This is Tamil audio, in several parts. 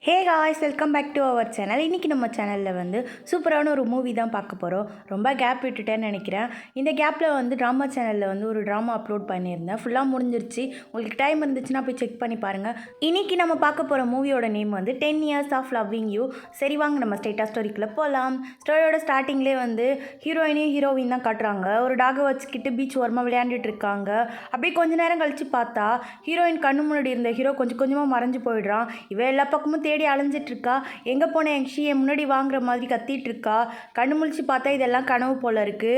Hey guys, welcome back to our channel. இன்றைக்கி நம்ம சேனலில் வந்து சூப்பரான ஒரு மூவி தான் பார்க்க போகிறோம். ரொம்ப கேப் விட்டுட்டேன்னு நினைக்கிறேன். இந்த கேப்பில் வந்து ட்ராமா சேனலில் வந்து ஒரு ட்ராமா அப்லோட் பண்ணியிருந்தேன். ஃபுல்லாக முடிஞ்சிருச்சு. உங்களுக்கு டைம் இருந்துச்சுன்னா போய் செக் பண்ணி பாருங்கள். இன்றைக்கி நம்ம பார்க்க போகிற மூவியோட நேம் வந்து 10 இயர்ஸ் ஆஃப் லவ்விங் யூ. சரி வாங்க நம்ம ஸ்ட்ரெயிட்டாக ஸ்டோரிக்குள்ளே போகலாம். ஸ்டோரியோட ஸ்டார்டிங்லேயே வந்து ஹீரோயின் தான் காட்டுறாங்க. ஒரு டாகை வச்சுக்கிட்டு பீச் ஓரமாக விளையாண்டுட்டு இருக்காங்க. அப்படியே கொஞ்ச நேரம் கழித்து பார்த்தா ஹீரோயின் கண்ணு முன்னாடி இருந்த ஹீரோ கொஞ்சம் கொஞ்சமாக மறைஞ்சு போயிடுறான். இவன் எல்லா பக்கமும் தேடி அலைஞ்சிட்டு இருக்கா. எங்கே போன என் முன்னாடி வாங்குற மாதிரி கத்திட்டு இருக்கா. கண்ணு முழிச்சு பார்த்தா இதெல்லாம் கனவு போல இருக்கு.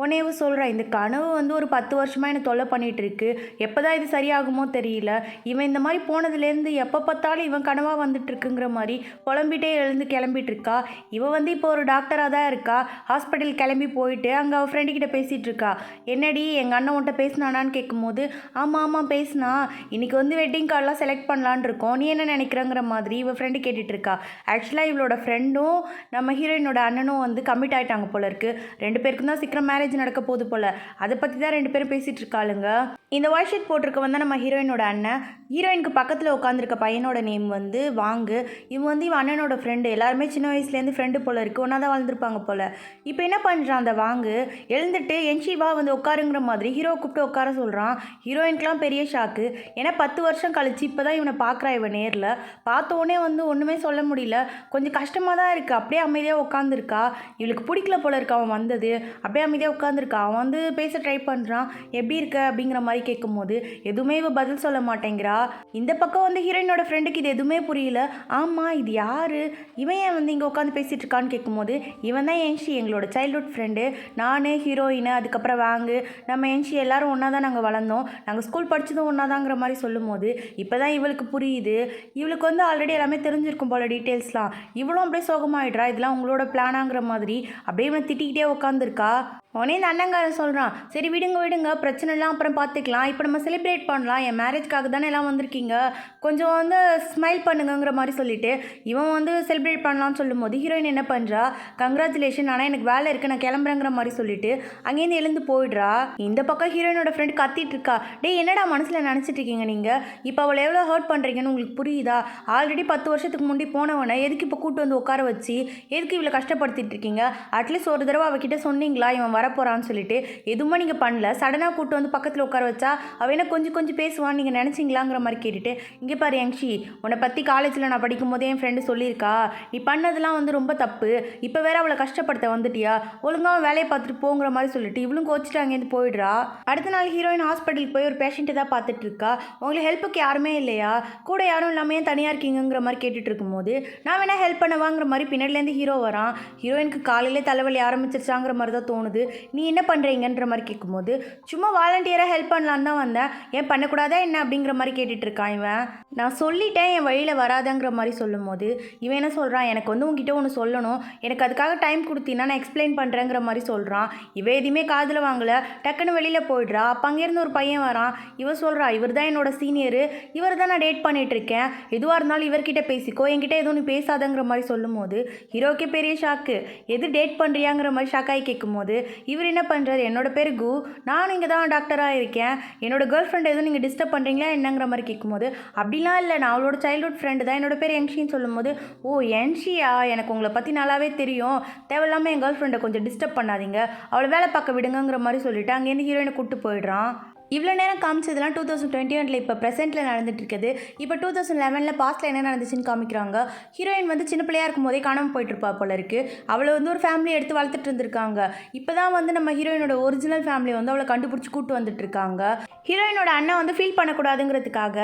உன்னையவும் சொல்கிறேன், இந்த கனவு வந்து ஒரு 10 வருஷமாக என்னை தொல்லை பண்ணிகிட்டு இருக்கு. எப்போ தான் இது சரியாகுமோ தெரியல. இவன் இந்த மாதிரி போனதுலேருந்து எப்போ பார்த்தாலும் இவன் கனவாக வந்துட்டுருக்குங்கிற மாதிரி புலம்பிட்டே எழுந்து கிளம்பிட்டு இருக்கா. இவன் வந்து இப்போ ஒரு டாக்டராக தான் இருக்கா. ஹாஸ்பிட்டல் கிளம்பி போயிட்டு அங்கே அவள் ஃப்ரெண்டுக்கிட்ட பேசிகிட்டு இருக்கா. என்னடி எங்கள் அண்ணன் உன்ட்ட பேசினானான்னு கேட்கும்போது, ஆமாம் பேசினா, இன்றைக்கி வந்து வெட்டிங் கார்டெலாம் செலக்ட் பண்ணலான் இருக்கோம், நீ என்ன நினைக்கிறங்கிற மாதிரி இவள் ஃப்ரெண்டு கேட்டுட்ருக்கா. ஆக்சுவலாக இவளோட ஃப்ரெண்டும் நம்ம ஹீரோயினோட அண்ணனும் வந்து கமிட் ஆகிட்டாங்க போல இருக்குது. 2 பேருக்கும் தான் சீக்கிரம் மேரேஜ் நடக்க போது போல. அதை பற்றி தான் 2 பேரும் பேசிகிட்டு இருக்காளுங்க. இந்த ஒயிட் ஷர்ட் போட்டிருக்க வந்து நம்ம ஹீரோயினோட அண்ணன். ஹீரோயினுக்கு பக்கத்தில் உட்காந்துருக்க பையனோட நேம் வந்து வாங்கு. இவன் வந்து இவன் அண்ணனோட ஃப்ரெண்டு. எல்லாருமே சின்ன வயசுலேருந்து ஃப்ரெண்டு போல இருக்குது. ஒன்றா தான் வாழ்ந்துருப்பாங்க போல். இப்போ என்ன பண்ணுறான் அந்த வாங்கு, எழுந்துட்டு என்ஷிவா வந்து உட்காருங்கிற மாதிரி ஹீரோ கூப்பிட்டு உட்கார சொல்கிறான். ஹீரோயினுக்கெலாம் பெரிய ஷாக்கு. ஏன்னா 10 வருஷம் கழிச்சு இப்போ தான் இவனை பார்க்குறா. இவன் நேரில் பார்த்தோன்னே வந்து ஒன்றுமே சொல்ல முடியல. கொஞ்சம் கஷ்டமாக தான் இருக்குது. அப்படியே அமைதியாக உட்காந்துருக்கா. இவளுக்கு பிடிக்கல போல இருக்கு அவன் வந்தது. அப்படியே அமைதியாக உட்காந்துருக்கா. அவன் வந்து பேச ட்ரை பண்ணுறான். எப்படி இருக்க அப்படிங்கிற மாதிரி கேட்கும்போது எதுவுமே இவ பதில் சொல்ல மாட்டேங்கிறா. இந்த பக்கம் வந்து ஹீரோயினோட ஃப்ரெண்டுக்கு இது எதுவுமே புரியல. ஆமாம், இது யாரு, இவன் ஏன் வந்து இங்கே உட்காந்து பேசிகிட்டு இருக்கான்னு கேட்கும்போது, இவன் தான் என்ஷி, எங்களோட சைல்ட்ஹுட் ஃப்ரெண்டு. நான் ஹீரோயின் அதுக்கப்புறம் வாங்கு, நம்ம என்ஷி எல்லாரும் ஒன்றா தான் நாங்கள் வளர்ந்தோம், நாங்கள் ஸ்கூல் படித்ததும் ஒன்றா தாங்கிற மாதிரி சொல்லும்போது இப்போ தான் இவளுக்கு புரியுது. இவளுக்கு வந்து ஆல்ரெடி எல்லாமே தெரிஞ்சிருக்கும் போல டீட்டெயில்ஸ்லாம். இவளும் அப்படியே சோகமாயிடுறா. இதெல்லாம் உங்களோட பிளானாங்கிற மாதிரி அப்படியே இவனை திட்டிக்கிட்டே உட்காந்துருக்கா. உடனே இந்த அண்ணங்காரன் சொல்கிறான், சரி விடுங்க பிரச்சனைலாம் அப்புறம் பார்த்துக்கலாம், இப்போ நம்ம செலிப்ரேட் பண்ணலாம், என் மேரேஜ்க்காக தானே எல்லாம் வந்திருக்கீங்க, கொஞ்சம் வந்து ஸ்மைல் பண்ணுங்கிற மாதிரி சொல்லிவிட்டு இவன் வந்து செலிப்ரேட் பண்ணலான்னு சொல்லும்போது ஹீரோயின் என்ன பண்ணுறா, கங்க்ராச்சுலேஷன், ஆனால் எனக்கு வேலை இருக்குது, நான் கிளம்புறேங்கிற மாதிரி சொல்லிட்டு அங்கேருந்து எழுந்து போயிடுறா. இந்த பக்கம் ஹீரோயினோட ஃப்ரெண்ட் கத்திட்டு இருக்கா. டே என்னடா மனசில் நினச்சிட்டு இருக்கீங்க நீங்கள், இப்போ அவளை எவ்வளோ ஹர்ட் பண்ணுறீங்கன்னு உங்களுக்கு புரியுதா? ஆல்ரெடி 10 வருஷத்துக்கு முன்னாடி போனவனை எதுக்கு இப்போ கூட்டு வந்து உட்கார வச்சு எதுக்கு இவ்வளோ கஷ்டப்படுத்திட்டு இருக்கீங்க? அட்லீஸ்ட் ஒரு தடவை அவகிட்ட சொன்னீங்களா இவன் வரப்போறான்னு சொல்லிட்டு? எதுவுமே நீங்கள் பண்ணல. சடனாக கூட்டு வந்து பக்கத்தில் உட்கார வச்சா அவன் என்ன கொஞ்சம் பேசுவான்னு நீங்கள் நினச்சிங்களாங்கிற மாதிரி கேட்டுட்டு, இங்கே பாரு யங்ஷி, உன்னை பற்றி காலேஜில் நான் படிக்கும் போதே என் ஃப்ரெண்டு சொல்லியிருக்கா, நீ பண்ணதெல்லாம் வந்து ரொம்ப தப்பு, இப்போ வேற அவளை கஷ்டப்படுத்த வந்துட்டியா, ஒழுங்காக வேலையை பார்த்துட்டு போங்கிற மாதிரி சொல்லிட்டு இவளும் கோச்சிட்டு அங்கேருந்து போயிடுறா. அடுத்த நாள் ஹீரோயின் ஹாஸ்பிட்டலுக்கு போய் ஒரு பேஷண்ட்டை தான் பார்த்துட்டு இருக்கா. உங்களுக்கு ஹெல்ப்புக்கு யாருமே இல்லையா, கூட யாரும் இல்லாமல் ஏன் தனியாக இருக்கீங்கிற மாதிரி கேட்டுட்டு இருக்கும்போது, நான் வேணா ஹெல்ப் பண்ணவாங்கிற மாதிரி பின்னாடிலேருந்து ஹீரோ வரான். ஹீரோயினுக்கு காலையிலே தலைவலி ஆரம்பிச்சிருச்சாங்கிற மாதிரி தான் தோணுது. நீ என்ன பண்ணுறீங்கன்ற மாதிரி கேட்கும்போது, சும்மா வாலண்டியராக ஹெல்ப் பண்ணலான்னு தான் வந்தேன், ஏன் பண்ணக்கூடாதா என்ன அப்படிங்கிற மாதிரி கேட்டுட்டு இருக்கான் இவன். நான் சொல்லிட்டேன் என் வழியில் வராதங்கிற மாதிரி சொல்லும்போது இவன் என்ன சொல்கிறான், எனக்கு வந்து உங்ககிட்ட ஒன்று சொல்லணும், எனக்கு அதுக்காக டைம் கொடுத்தீங்கன்னா நான் எக்ஸ்பிளைன் பண்ணுறேங்கிற மாதிரி சொல்கிறான். இவன் எதுவுமே காதில் வாங்கலை. டக்குன்னு வெளியில் போயிடுறா. அப்போ அங்கேருந்து ஒரு பையன் வரான். இவன் சொல்கிறா, இவர் தான் என்னோட சீனியரு, இவர் தான் நான் டேட் பண்ணிகிட்ருக்கேன், எதுவாக இருந்தாலும் இவர்கிட்ட பேசிக்கோ, என்கிட்ட எதுவும் நீ பேசாதங்கிற மாதிரி சொல்லும்போது ஹீரோக்கே பெரிய ஷாக்கு. எது டேட் பண்ணுறியாங்கிற மாதிரி ஷாக்காகி கேட்கும்போது இவர் என்ன பண்ணுறாரு, என்னோட பேர் கு, நானும் இங்கே தான் டாக்டராக இருக்கேன், என்னோட கேர்ள் ஃப்ரெண்ட் எதுவும் நீங்கள் டிஸ்டர்ப் பண்ணுறீங்களா என்னங்கிற மாதிரி கேட்கும்போது, அப்படிலாம் இல்லை, நான் அவளோட சைல்ட்ஹுட் ஃப்ரெண்டு தான், என்னோட பேர் என்ஷின்னு சொல்லும்போது, ஓ என்ஷியா, எனக்கு உங்களை பற்றி நல்லாவே தெரியும், தேவையில்லாமல் என் கேர்ள் ஃப்ரெண்டை கொஞ்சம் டிஸ்டர்ப் பண்ணாதீங்க, அவளை வேலை பார்க்க விடுங்கிற மாதிரி சொல்லிவிட்டு அங்கேருந்து ஹீரோயினை கூப்பிட்டு போயிடுறான். இவ்வளோ நேரம் காமிச்சதெல்லாம் 2021 இப்போ ப்ரெசென்ட்டில் நடந்துட்டு இருக்குது. இப்போ 2011 பாஸ்ட்டில் என்ன நடந்துச்சுன்னு காமிக்கிறாங்க. ஹீரோயின் வந்து சின்ன பிள்ளையாக இருக்கும் போதே காணாமல் போயிட்டுருப்பா போல இருக்குது. அவளை வந்து ஒரு ஃபேமிலி எடுத்து வளர்த்துட்டு இருந்திருக்காங்க. இப்போ தான் வந்து நம்ம ஹீரோயினோட ஒரிஜினல் ஃபேமிலி வந்து அவளை கண்டுபிடிச்சி கூட்டு வந்துட்டு இருக்காங்க. ஹீரோயினோட அண்ணன் வந்து ஃபீல் பண்ணக்கூடாதுங்கிறதுக்காக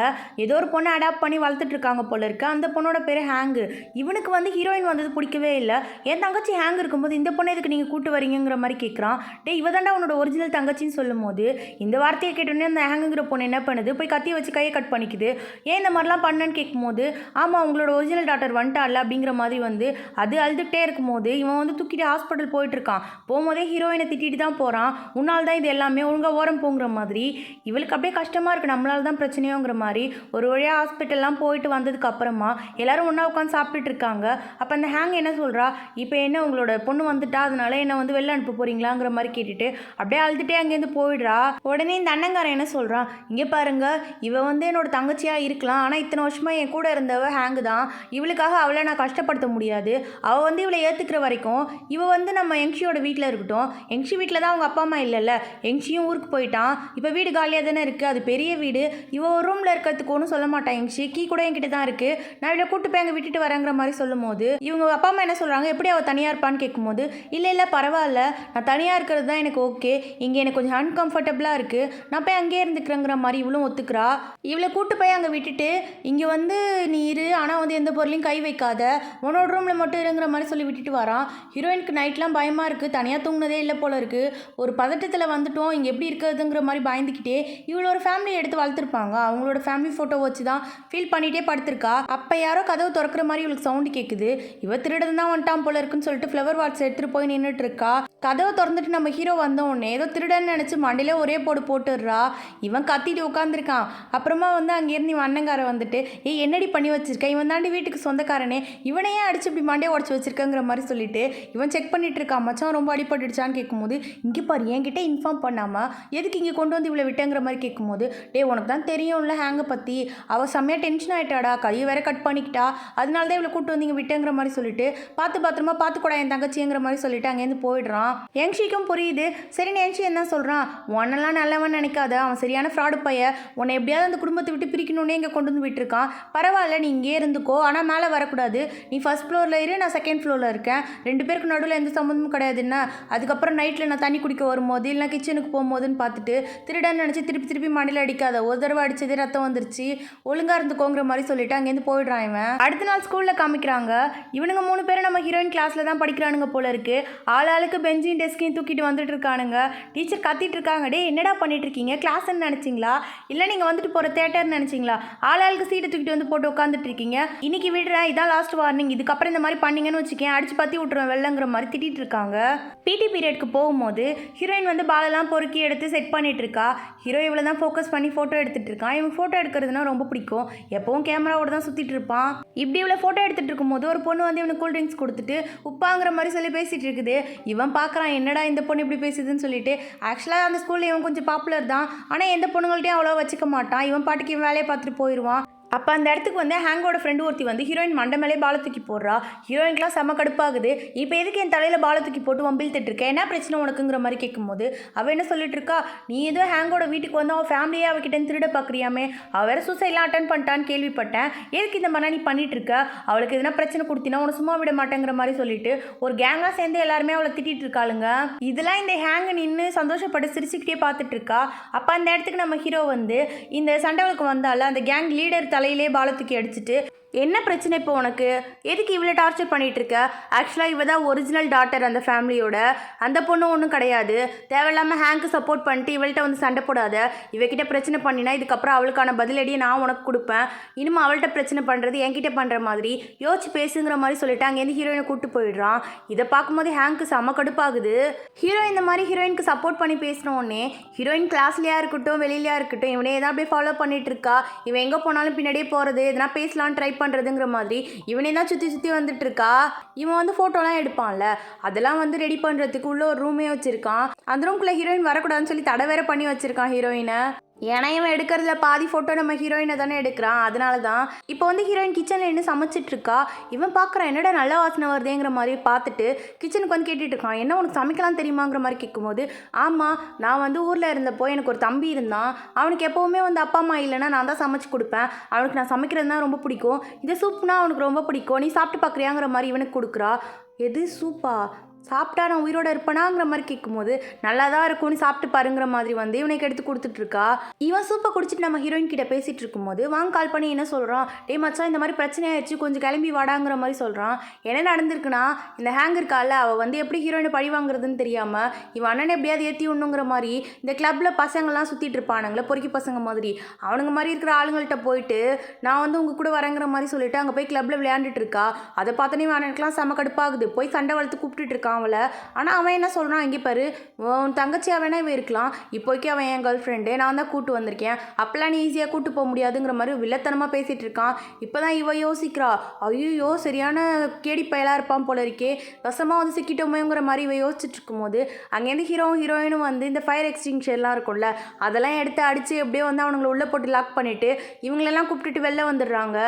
ஏதோ ஒரு பொண்ணை அடாப்ட் பண்ணி வளர்த்துட்டு இருக்காங்க போல இருக்குது. அந்த பொண்ணோட பேர் ஹேங்கு. இவனுக்கு வந்து ஹீரோயின் வந்தது பிடிக்கவே இல்லை. என் தங்கச்சி ஹேங் இருக்கும்போது இந்த பொண்ணை எதுக்கு நீங்கள் கூட்டு வரீங்கிற மாதிரி கேட்குறான். டே இவ தாண்டா உன்னோட ஒரிஜினல் தங்கச்சின்னு சொல்லும்போது இந்த வார்த்தையை கேட்டோன்னே அந்த ஹேங்குங்கிற பொண்ணு என்ன பண்ணுது, போய் கத்தியை வச்சு கையை கட் பண்ணிக்குது. ஏன் இந்த மாதிரிலாம் பண்ணேன்னு கேட்கும்போது, ஆமாம் உங்களோட ஒரிஜினல் டாக்டர் வந்துட்டால அப்படிங்கிற மாதிரி வந்து அது அழுதுகிட்டே இருக்கும்போது இவன் வந்து தூக்கிட்டு ஹாஸ்பிட்டல் போயிட்டுருக்கான். போகும்போதே ஹீரோயினை திட்டிட்டு தான் போகிறான். உன்னால் தான் இது எல்லாமே, ஒழுங்காக ஓரம் போங்கிற மாதிரி. இவளுக்கு அப்படியே கஷ்டமாக இருக்குது, நம்மளால தான் பிரச்சனையோங்கிற மாதிரி. ஒரு வழியாக ஹாஸ்பிட்டல்லாம் போயிட்டு வந்ததுக்கு அப்புறமா எல்லாரும் ஒன்றா உட்காந்து சாப்பிட்டுட்டு இருக்காங்க. அப்போ அந்த ஹேங் என்ன சொல்கிறா, இப்போ என்ன உங்களோட பொண்ணு வந்துட்டா அதனால என்னை வந்து வெளில அனுப்ப போகிறீங்களாங்கிற மாதிரி கேட்டுட்டு அப்படியே அழுதுகிட்டே அங்கேருந்து போயிடுறா. உடனே இந்த அண்ணங்காரன் என்ன சொல்கிறான், இங்கே பாருங்க, இவ வந்து என்னோட தங்கச்சியாக இருக்கலாம், ஆனால் இத்தனை வருஷமாக என் கூட இருந்தவ ஹேங்கு தான். இவளுக்காக அவளை நான் கஷ்டப்படுத்த முடியாது. அவள் வந்து இவளை ஏற்றுக்கிற வரைக்கும் இவ வந்து நம்ம யங்ஷியோட வீட்டில் இருக்கட்டும். யங்ஷி வீட்டில் தான் அவங்க அப்பா அம்மா இல்லைல்ல, யங்ஷியும் ஊருக்கு போயிட்டான். இப்போ வீடு காலியாக தானே இருக்குது, அது பெரிய வீடு. இவ ஒரு ரூமில் இருக்கிறதுக்கு ஒன்றும் சொல்ல மாட்டான் யங்ஷி. கீ கூட என்கிட்ட தான் இருக்குது, நான் இவளை கூட்டு போய் அங்கே விட்டுட்டு வரேங்கிற மாதிரி சொல்லும் போது இவங்க அப்பா அம்மா என்ன சொல்கிறாங்க, எப்படி அவள் தனியாக இருப்பான்னு கேட்கும்போது, இல்லை பரவாயில்ல, நான் தனியாக இருக்கிறது தான் எனக்கு ஓகே, இங்கே எனக்கு கொஞ்சம் அன்கம்ஃபர்டபுளாக இருக்குது, நான் போய் அங்கேயே இருந்துக்கிறேங்கிற மாதிரி இவளும் ஒத்துக்கிறா. இவளை கூட்டு போய் அங்கே விட்டுட்டு இங்கே வந்து நீ இரு, ஆனால் வந்து எந்த பொருளையும் கை வைக்காத, உன்னோட ரூமில் மட்டும் இருங்கிற மாதிரி சொல்லி விட்டுட்டு வரான். ஹீரோயினுக்கு நைட்லாம் பயமாக இருக்குது, தனியாக தூங்கினதே இல்லை போல இருக்குது. ஒரு பதட்டத்தில் வந்துட்டோம், இங்கே எப்படி இருக்கிறதுங்கிற மாதிரி பயந்துக்கிட்டே இவ்வளோ ஒரு ஃபேமிலி எடுத்து வளர்த்துருப்பாங்க. அவங்களோட ஃபேமிலி ஃபோட்டோ வச்சு தான் ஃபீல் பண்ணிகிட்டே படுத்திருக்கா. அப்போ யாரோ கதவு திறக்கிற மாதிரி இவளுக்கு சவுண்டு கேட்குது. இவ திருடன் தான் வந்துட்டான் போல இருக்குன்னு சொல்லிட்டு ஃப்ளவர் வாட்ஸ் எடுத்துகிட்டு போய் நின்றுட்டு இருக்கா. கதவை திறந்துட்டு நம்ம ஹீரோ வந்த உடனே ஏதோ திருடன்னு நினச்சி மண்டையில ஒரே போட்டுடுறா. இவன் கத்திட்டு உட்காந்துருக்கான். அப்புறமா வந்து அங்கேருந்து இவன் அண்ணங்காரன் வந்துட்டு, என்னடி பண்ணி வச்சிருக்க, இவன் தாண்டி வீட்டுக்கு சொந்தக்காரனே, இவனையே அடிச்சு இப்படி மண்டையை உடச்சி வச்சிருக்கங்கிற மாதிரி சொல்லிட்டு இவன் செக் பண்ணிட்டு இருக்கான். மச்சான் ரொம்ப அடிபட்டுடுச்சான்னு கேட்கும்போது, இங்கே பாரு என்கிட்ட இன்ஃபார்ம் பண்ணாமல் எதுக்கு இங்கே கொண்டு வந்து இவ்வளோ விட்டேங்கிற மாதிரி கேட்கும்போது, உனக்கு தான் தெரியும்ல ஹேங்கை பற்றி, அவள் செம்மையாக டென்ஷன் ஆகிட்டாடா, கையை வேற கட் பண்ணிக்கிட்டா, அதனால தான் இவ்வளோ கூட்டு வந்து இங்கே விட்டேங்கிற மாதிரி சொல்லிட்டு பத்திரமா பார்த்துக்கூடா என் தங்கச்சிங்கிற மாதிரி சொல்லிட்டு அங்கேருந்து போயிடுறான். யங்ஷிக்கும் புரியுது. சரின்னு யங்ஷி என்ன சொல்கிறான், உன்னெல்லாம் நல்லவன் நினைக்காத, அவன் சரியான ஃப்ராடு பைய, உன்னை எப்படியாவது அந்த குடும்பத்தை விட்டு பிரிக்கணுன்னே இங்கே கொண்டு வந்து விட்டுருக்கான். பரவாயில்ல, நீ இங்கே இருந்துக்கோ, ஆனால் மேலே வரக்கூடாது, நீ ஃபர்ஸ்ட் ஃப்ளோரில் இரு, நான் செகண்ட் ஃப்ளோரில் இருக்கேன், 2 பேருக்கு நடுவில் எந்த சம்மந்தமும் கிடையாதுன்னா. அதுக்கப்புறம் நைட்டில் நான் தண்ணி குடிக்க வரும்போது இல்லை கிச்சனுக்கு போகும்போதுன்னு பார்த்துட்டு திருடன்னு நினச்சி திருப்பி மண்டியில் அடிக்காத, ஒரு தடவை அடிச்சதே ரத்தம் வந்துருச்சு, ஒழுங்காக இருந்துக்கோங்கிற மாதிரி சொல்லிட்டு அங்கேருந்து போயிடுறான் இவன். அடுத்த நாள் ஸ்கூலில் காமிக்கிறாங்க. இவனுங்க 3 பேரும் நம்ம ஹீரோயின் கிளாஸில் தான் படிக்கிறானுங்க போல இருக்கு. ஆளுக்கு பெஞ்சையும் டெஸ்கையும் தூக்கிட்டு வந்துட்டு இருக்கானுங்க. டீச்சர் கத்திட்டு இருக்காங்க, என்னடா பண்ணிட்டு இருக்கீங்க, கிளாஸ்ன்னு நினச்சிங்களா, இல்லை நீங்கள் வந்துட்டு போகிற தேட்டர்னு நினச்சிங்களா, ஆளுக்கு சீட்டை தூக்கிட்டு வந்து போட்டு உட்காந்துட்டு இருக்கீங்க, இன்னைக்கு விடுறேன், இதான் லாஸ்ட் வார்னிங், இதுக்கப்புறம் இந்த மாதிரி பண்ணீங்கன்னு வச்சுக்கேன், அடிச்சு பற்றி விட்டுருவேன் வெள்ளங்கிற மாதிரி திட்டிட்டு இருக்காங்க. பிடி பீரியட்க்கு போகும்போது ஹீரோயின் வந்து பாலெல்லாம் பொறுக்கி எடுத்து செட் பண்ணிட்டு இருக்கா. ஹீரோ இவ்வளோ தான் ஃபோக்கஸ் பண்ணி ஃபோட்டோ எடுத்துட்டு இருக்கான். இவன் ஃபோட்டோ எடுக்கிறதுனா ரொம்ப பிடிக்கும், எப்பவும் கேமராவோட தான் சுற்றிட்டு இருப்பான். இப்படி இவ்வளோ ஃபோட்டோ எடுத்துட்டு இருக்கும்போது ஒரு பொண்ணு வந்து இவனுக்கு கூல் ட்ரிங்க்ஸ் கொடுத்துட்டு உப்பாங்கிற மாதிரி சொல்லி பேசிட்டு இருக்குது. இவன் பார்க்குறான், என்னடா இந்த பொண்ணு இப்படி பேசுதுன்னு சொல்லிட்டு. ஆக்சுவலாக அந்த ஸ்கூலில் இவன் கொஞ்சம் பாப்புலர் தான், ஆனால் எந்த பொண்ணுங்கள்ட்டையும் அவ்வளோ வச்சுக்க மாட்டான். இவன் பாட்டுக்கு இவன் வேலையை பார்த்துட்டு போயிடுவான். அப்போ அந்த இடத்துக்கு வந்து ஹேங்கோட ஃப்ரெண்டு ஒருத்தி வந்து ஹீரோயின் மண்டை மேலே பாலை தூக்கி போடுறா. ஹீரோயின்லாம் செம்ம கடுப்பாகுது. இப்போ எதுக்கு என் தலையில் பாலை தூக்கி போட்டு வம்பில் திட்டுருக்கேன், என்ன பிரச்சனை உனக்குங்கிற மாதிரி கேட்கும்போது அவள் என்ன சொல்லிட்டு இருக்கா, நீ ஏதோ ஹேங்கோட வீட்டுக்கு வந்து அவள் ஃபேமிலியே அவகிட்ட திருட பார்க்குறியாமே, அவள் வேறு சூசைட்லாம் அட்டன் பண்ணிட்டான்னு கேள்விப்பட்டேன், எதுக்கு இந்த மாதிரி நீ பண்ணிட்டு இருக்க, அவளுக்கு எதனா பிரச்சனை கொடுத்தினா உன சும்மா விட மாட்டேங்கிற மாதிரி சொல்லிட்டு ஒரு கேங்காக சேர்ந்து எல்லாருமே அவளை திட்டிட்டு இருக்காளுங்க. இதெல்லாம் இந்த ஹேங்கை நின்று சந்தோஷப்பட்டு சிரிச்சுக்கிட்டே பார்த்துட்டு இருக்கா. அப்போ அந்த இடத்துக்கு நம்ம ஹீரோ வந்து இந்த சண்டவுக்கு வந்தால அந்த கேங் லீடர் தலையிலே பாலை தூக்கி அடிச்சுட்டு, என்ன பிரச்சனை இப்போ உனக்கு, எதுக்கு இவ்வளோ டார்ச்சர் பண்ணிகிட்டு இருக்க, ஆக்சுவலாக இவ தான் ஒரிஜினல் டாட்டர் அந்த ஃபேமிலியோட, அந்த பொண்ணு ஒன்றும் கிடையாது, தேவையில்லாமல் ஹேங்க்கு சப்போர்ட் பண்ணிட்டு இவள்கிட்ட வந்து சண்டை போடாத, இவகிட்ட பிரச்சனை பண்ணினா இதுக்கப்புறம் அவளுக்கான பதிலடியை நான் உனக்கு கொடுப்பேன், இனிமே அவள்கிட்ட பிரச்சனை பண்ணுறது என்கிட்ட பண்ணுற மாதிரி யோசிச்சு பேசுங்கிற மாதிரி சொல்லிட்டு அங்கேருந்து ஹீரோயினை கூப்பிட்டு போயிடுறான். இதை பார்க்கும்போது ஹேங்க்கு செம்ம கடுப்பாகுது. ஹீரோ இந்த மாதிரி ஹீரோயினுக்கு சப்போர்ட் பண்ணி பேசினோடனே ஹீரோயின் கிளாஸ்லையா இருக்கட்டும் வெளியிலையா இருக்கட்டும் இவனே தான் அப்படியே ஃபாலோ பண்ணிட்டு இருக்கா. இவன் எங்கே போனாலும் பின்னாடியே போகிறது, எதனா பேசலான்னு ட்ரை பண்ணுறதுங்கிற மாதிரி இவனே தான் சுற்றி வந்துட்டு இருக்கா. இவன் வந்து ஃபோட்டோலாம் எடுப்பான்ல, அதெல்லாம் வந்து ரெடி பண்ணுறதுக்கு உள்ள ஒரு ரூமே வச்சுருக்கான். அந்த ரூம்குள்ளே ஹீரோயின் வரக்கூடாதுன்னு சொல்லி தடை வேற பண்ணி வச்சுருக்கான் ஹீரோயினை. ஏன்னா இவன் எடுக்கிறதுல பாதி ஃபோட்டோ நம்ம ஹீரோயினை தானே எடுக்கிறான், அதனால தான். இப்போ வந்து ஹீரோயின் கிச்சனில் நின்று சமைச்சிட்ருக்கா. இவன் பார்க்குறான், என்னடா நல்ல வாசனை வருதேங்கிற மாதிரி பார்த்துட்டு கிச்சனுக்கு வந்து கேட்டுட்டு இருக்கான், என்ன உனக்கு சமைக்கலாம் தெரியுமாங்கிற மாதிரி கேட்கும்போது, ஆமாம் நான் வந்து ஊரில் இருந்தப்போ எனக்கு ஒரு தம்பி இருந்தான், அவனுக்கு எப்போவுமே வந்து அப்பா அம்மா இல்லைன்னா நான் தான் சமைச்சு கொடுப்பேன், அவனுக்கு நான் சமைக்கிறதுனா ரொம்ப பிடிக்கும், இந்த சூப்னா அவனுக்கு ரொம்ப பிடிக்கும், நீ சாப்பிட்டு பார்க்குறியாங்கிற மாதிரி இவனுக்கு கொடுக்குறா. எது சூப்பா, சாப்பிட்டா நான் உயிரோட இருப்பேனாங்கிற மாதிரி கேட்கும்போது நல்லா தான் இருக்கும்னு சாப்பிட்டு பாருங்கிற மாதிரி வந்து இவனுக்கு எடுத்து கொடுத்துட்ருக்கா. இவன் சூப்பை குடிச்சிட்டு நம்ம ஹீரோயின் கிட்ட பேசிகிட்டு இருக்கும்போது வாங்க கால் பண்ணி என்ன சொல்கிறான், மச்சான் இந்த மாதிரி பிரச்சனை ஆயிடுச்சு கொஞ்சம் கிளம்பி வாடாங்கிற மாதிரி சொல்கிறான். என்ன நடந்திருக்குன்னா, இந்த ஹேங் இருக்கால அவள் வந்து எப்படி ஹீரோயினை பழி வாங்குறதுன்னு தெரியாமல் இவன் அண்ணனை எப்படியாவது ஏற்றி விடணுங்கிற மாதிரி இந்த கிளப்பில் பசங்கள்லாம் சுற்றிட்டு இருப்பானுங்களே பொறுக்கி பசங்க மாதிரி, அவனுங்க மாதிரி இருக்கிற ஆளுங்கள்ட்ட போயிட்டு நான் வந்து உங்கள் கூட வரேங்கிற மாதிரி சொல்லிட்டு அங்கே போய் கிளப்பில் விளையாண்டுட்டு இருக்கா. அதை பார்த்தோன்னே அண்ணனுக்குலாம் செம கடுப்பாகுது, போய் சண்டை வளர்த்து கூப்பிட்டுட்டு இருக்கான் இருக்கான் அவளை. ஆனால் அவன் என்ன சொல்கிறான், இங்கே பாரு உன் தங்கச்சியாக வேணா இவன் இருக்கலாம், இப்போக்கி அவன் என் கேர்ள் ஃப்ரெண்டு, நான் தான் கூட்டு வந்திருக்கேன், அப்போலாம் நீ ஈஸியாக கூட்டு போக முடியாதுங்கிற மாதிரி வில்லத்தனமாக பேசிகிட்டு இருக்கான். இப்போ தான் இவ யோசிக்கிறா, ஐயோ சரியான கேடி பயலாக இருப்பான் போல இருக்கே, வசமாக வந்து சிக்கிட்டோமோங்கிற மாதிரி இவ யோசிச்சுட்டு இருக்கும்போது அங்கேருந்து ஹீரோயினும் வந்து இந்த ஃபயர் எக்ஸ்டிங்ஷர்லாம் இருக்கும்ல அதெல்லாம் எடுத்து அடித்து எப்படியோ வந்து அவனுங்களை உள்ளே போட்டு லாக் பண்ணிவிட்டு இவங்களெல்லாம் கூப்பிட்டுட்டு வெளில வந்துடுறாங்க.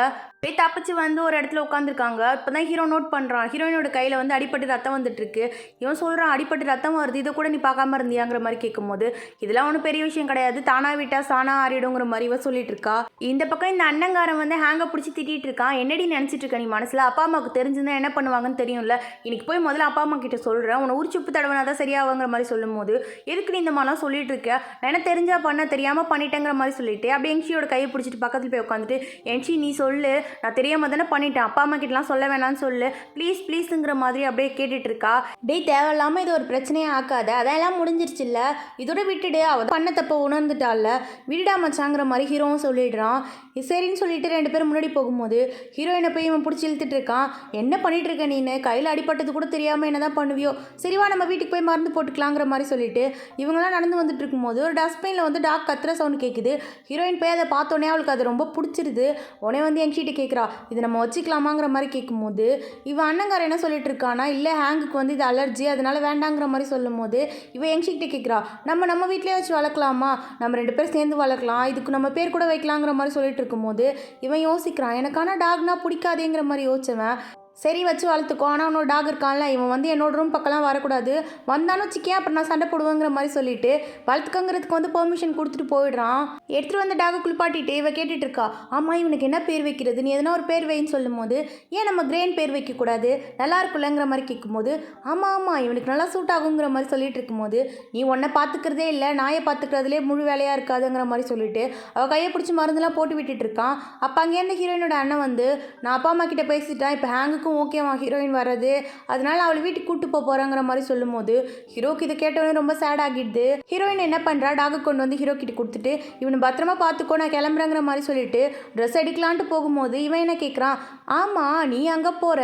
போய் தப்பிச்சு வந்து ஒரு இடத்துல உட்காந்துருக்காங்க. இப்போ தான் ஹீரோ நோட் பண்ணுறான், ஹீரோயினோட கையில் வந்து அடிப்பட்டு ரத்தம் வந்துட்டுருக்கு. இவன் சொல்கிறான், அடிப்பட்டு ரத்தம் வருது, இதை கூட நீ பார்க்காம இருந்தியாங்கிற மாதிரி கேட்கும்போது இதெல்லாம் ஒன்றும் பெரிய விஷயம் கிடையாது, தானா விட்டா சானா ஆறிடுங்கிற மாதிரி இவன் சொல்லிட்டு இருக்கா. இந்த பக்கம் இந்த அண்ணங்காரன் வந்து ஹேங்கை பிடிச்சி திட்டிகிட்டு இருக்கான். என்னடி நினச்சிட்டு இருக்க நீ மனசில், அப்பா அம்மாவுக்கு தெரிஞ்சுதான் என்ன பண்ணுவாங்கன்னு தெரியும்ல, இன்னைக்கு போய் முதல்ல அப்பா அம்மா கிட்ட சொல்கிறேன், உன்னை உரிச்சு உப்பு தடவைனா தான் சரியாகுங்கிற மாதிரி சொல்லும் போது எதுக்கு நீ இந்த மாதிரிலாம் சொல்லிட்டு இருக்க, நான் என்ன தெரிஞ்சா பண்ண தெரியாமல் பண்ணிட்டேங்கிற மாதிரி சொல்லிட்டு அப்படியே என்ஷியோட கையை பிடிச்சிட்டு பக்கத்தில் போய் உட்காந்துட்டு, என்ஷி நீ சொல்லு, நான் தெரியாம தானே பண்ணிட்டேன், அப்பா அம்மா கிட்டலாம் சொல்ல வேணாம்னு சொல்லு ப்ளீஸ் ப்ளீஸுங்கிற மாதிரி அப்படியே கேட்டுட்டு இருக்கா. டேய் தேவையில்லாமல் இது ஒரு பிரச்சனையே ஆக்காத, அதெல்லாம் முடிஞ்சிருச்சுல்ல, இதோட விட்டுடு, அவள் பண்ண தப்ப உணர்ந்துட்டால, விடுடா மச்சாங்கிற மாதிரி ஹீரோவும் சொல்லிடுறான். சரின்னு சொல்லிட்டு ரெண்டு பேரும் முன்னாடி போகும்போது ஹீரோயினை போய் இவன் பிடிச்சி இழுத்துட்டு இருக்கான். என்ன பண்ணிட்டு இருக்க நீனு, கையில் அடிப்பட்டது கூட தெரியாமல் என்ன தான் பண்ணுவியோ, சரிவா நம்ம வீட்டுக்கு போய் மருந்து போட்டுக்கலாங்கிற மாதிரி சொல்லிட்டு இவங்களாம் நடந்து வந்துட்டு இருக்கும்போது ஒரு டஸ்ட்பினில் வந்து டாக் கத்துற சவுண்ட் கேட்குது. ஹீரோயின் போய் அதை பார்த்தோன்னே அவளுக்கு அது ரொம்ப பிடிச்சிருது. உடனே வந்து என்கிட்ட கேட்குறா, இது நம்ம வச்சுக்கலாமாங்கிற மாதிரி கேட்கும்போது இவன் அண்ணங்கார என்ன சொல்லிட்டு இருக்கானா, இல்லை ஹேங்குக்கு வந்து இது அலர்ஜி அதனால வேண்டாங்கிற மாதிரி சொல்லும் போது இவன் என்கிட்ட கேட்குறா, நம்ம வீட்டிலே வச்சு வளர்க்கலாமா, நம்ம ரெண்டு பேரும் சேர்ந்து வளர்க்கலாம், இதுக்கு நம்ம பேர் கூட வைக்கலாங்கிற மாதிரி சொல்லிட்டு இருக்கும்போது இவன் யோசிக்கிறான், எனக்கான டாக்னா பிடிக்காதேங்கிற மாதிரி யோசிச்சவன் சரி வச்சு வளர்த்துக்கோ, ஆனால் அவனோட டாக் இருக்கான்ல, இவன் வந்து என்னோட ரூம் பக்கம்லாம் வரக்கூடாது, வந்தாலும் சிக்கேன் அப்புறம் நான் சண்டை போடுவேங்கிற மாதிரி சொல்லிட்டு வளர்த்துக்கங்கிறதுக்கு வந்து பெர்மிஷன் கொடுத்துட்டு போயிடுறான். எடுத்துகிட்டு வந்து டாகை குளிப்பாட்டிட்டு இவ கேட்டுட்டு இருக்கா, ஆமாம் இவனுக்கு என்ன பேர் வைக்கிறது, நீ எதனா ஒரு பேர் வைன்னு சொல்லும் போது ஏன் நம்ம கிரேன் பேர் வைக்கக்கூடாது நல்லா இருக்குல்லங்கிற மாதிரி கேட்கும்போது ஆமாம் இவனுக்கு நல்லா சூட் ஆகுங்கிற மாதிரி சொல்லிட்டு இருக்கும்போது நீ உன்னை பார்த்துக்கிறதே இல்லை, நாயை பார்த்துக்கிறதுலே முழு வேலையாக இருக்காதுங்கிற மாதிரி சொல்லிட்டு அவள் கையை பிடிச்சி மருந்துலாம் போட்டு விட்டுட்டு இருக்கான். அப்போ அங்கேருந்து ஹீரோயினோட அண்ணன் வந்து நான் அப்பா அம்மா கிட்ட பேசிட்டேன், இப்போ ஹேங்குக்கு ஓகேவா ஹீரோயின் வர்றது, அதனால அவளை வீட்டுக்கு கூட்டு போகிறாங்கிற மாதிரி சொல்லும் போது ஹீரோக்கு இதை கேட்டவனே ரொம்ப சேட் ஆகிடுது. ஹீரோயின் என்ன பண்ணுறா, டாகு கொண்டு வந்து ஹீரோ கிட்ட கொடுத்துட்டு இவனை பத்திரமா பார்த்துக்கோ நான் கிளம்புறேங்கிற மாதிரி சொல்லிட்டு ட்ரெஸ் எடுக்கலான்ட்டு போகும்போது இவன் என்ன கேட்குறான், ஆமாம் நீ அங்கே போகிற,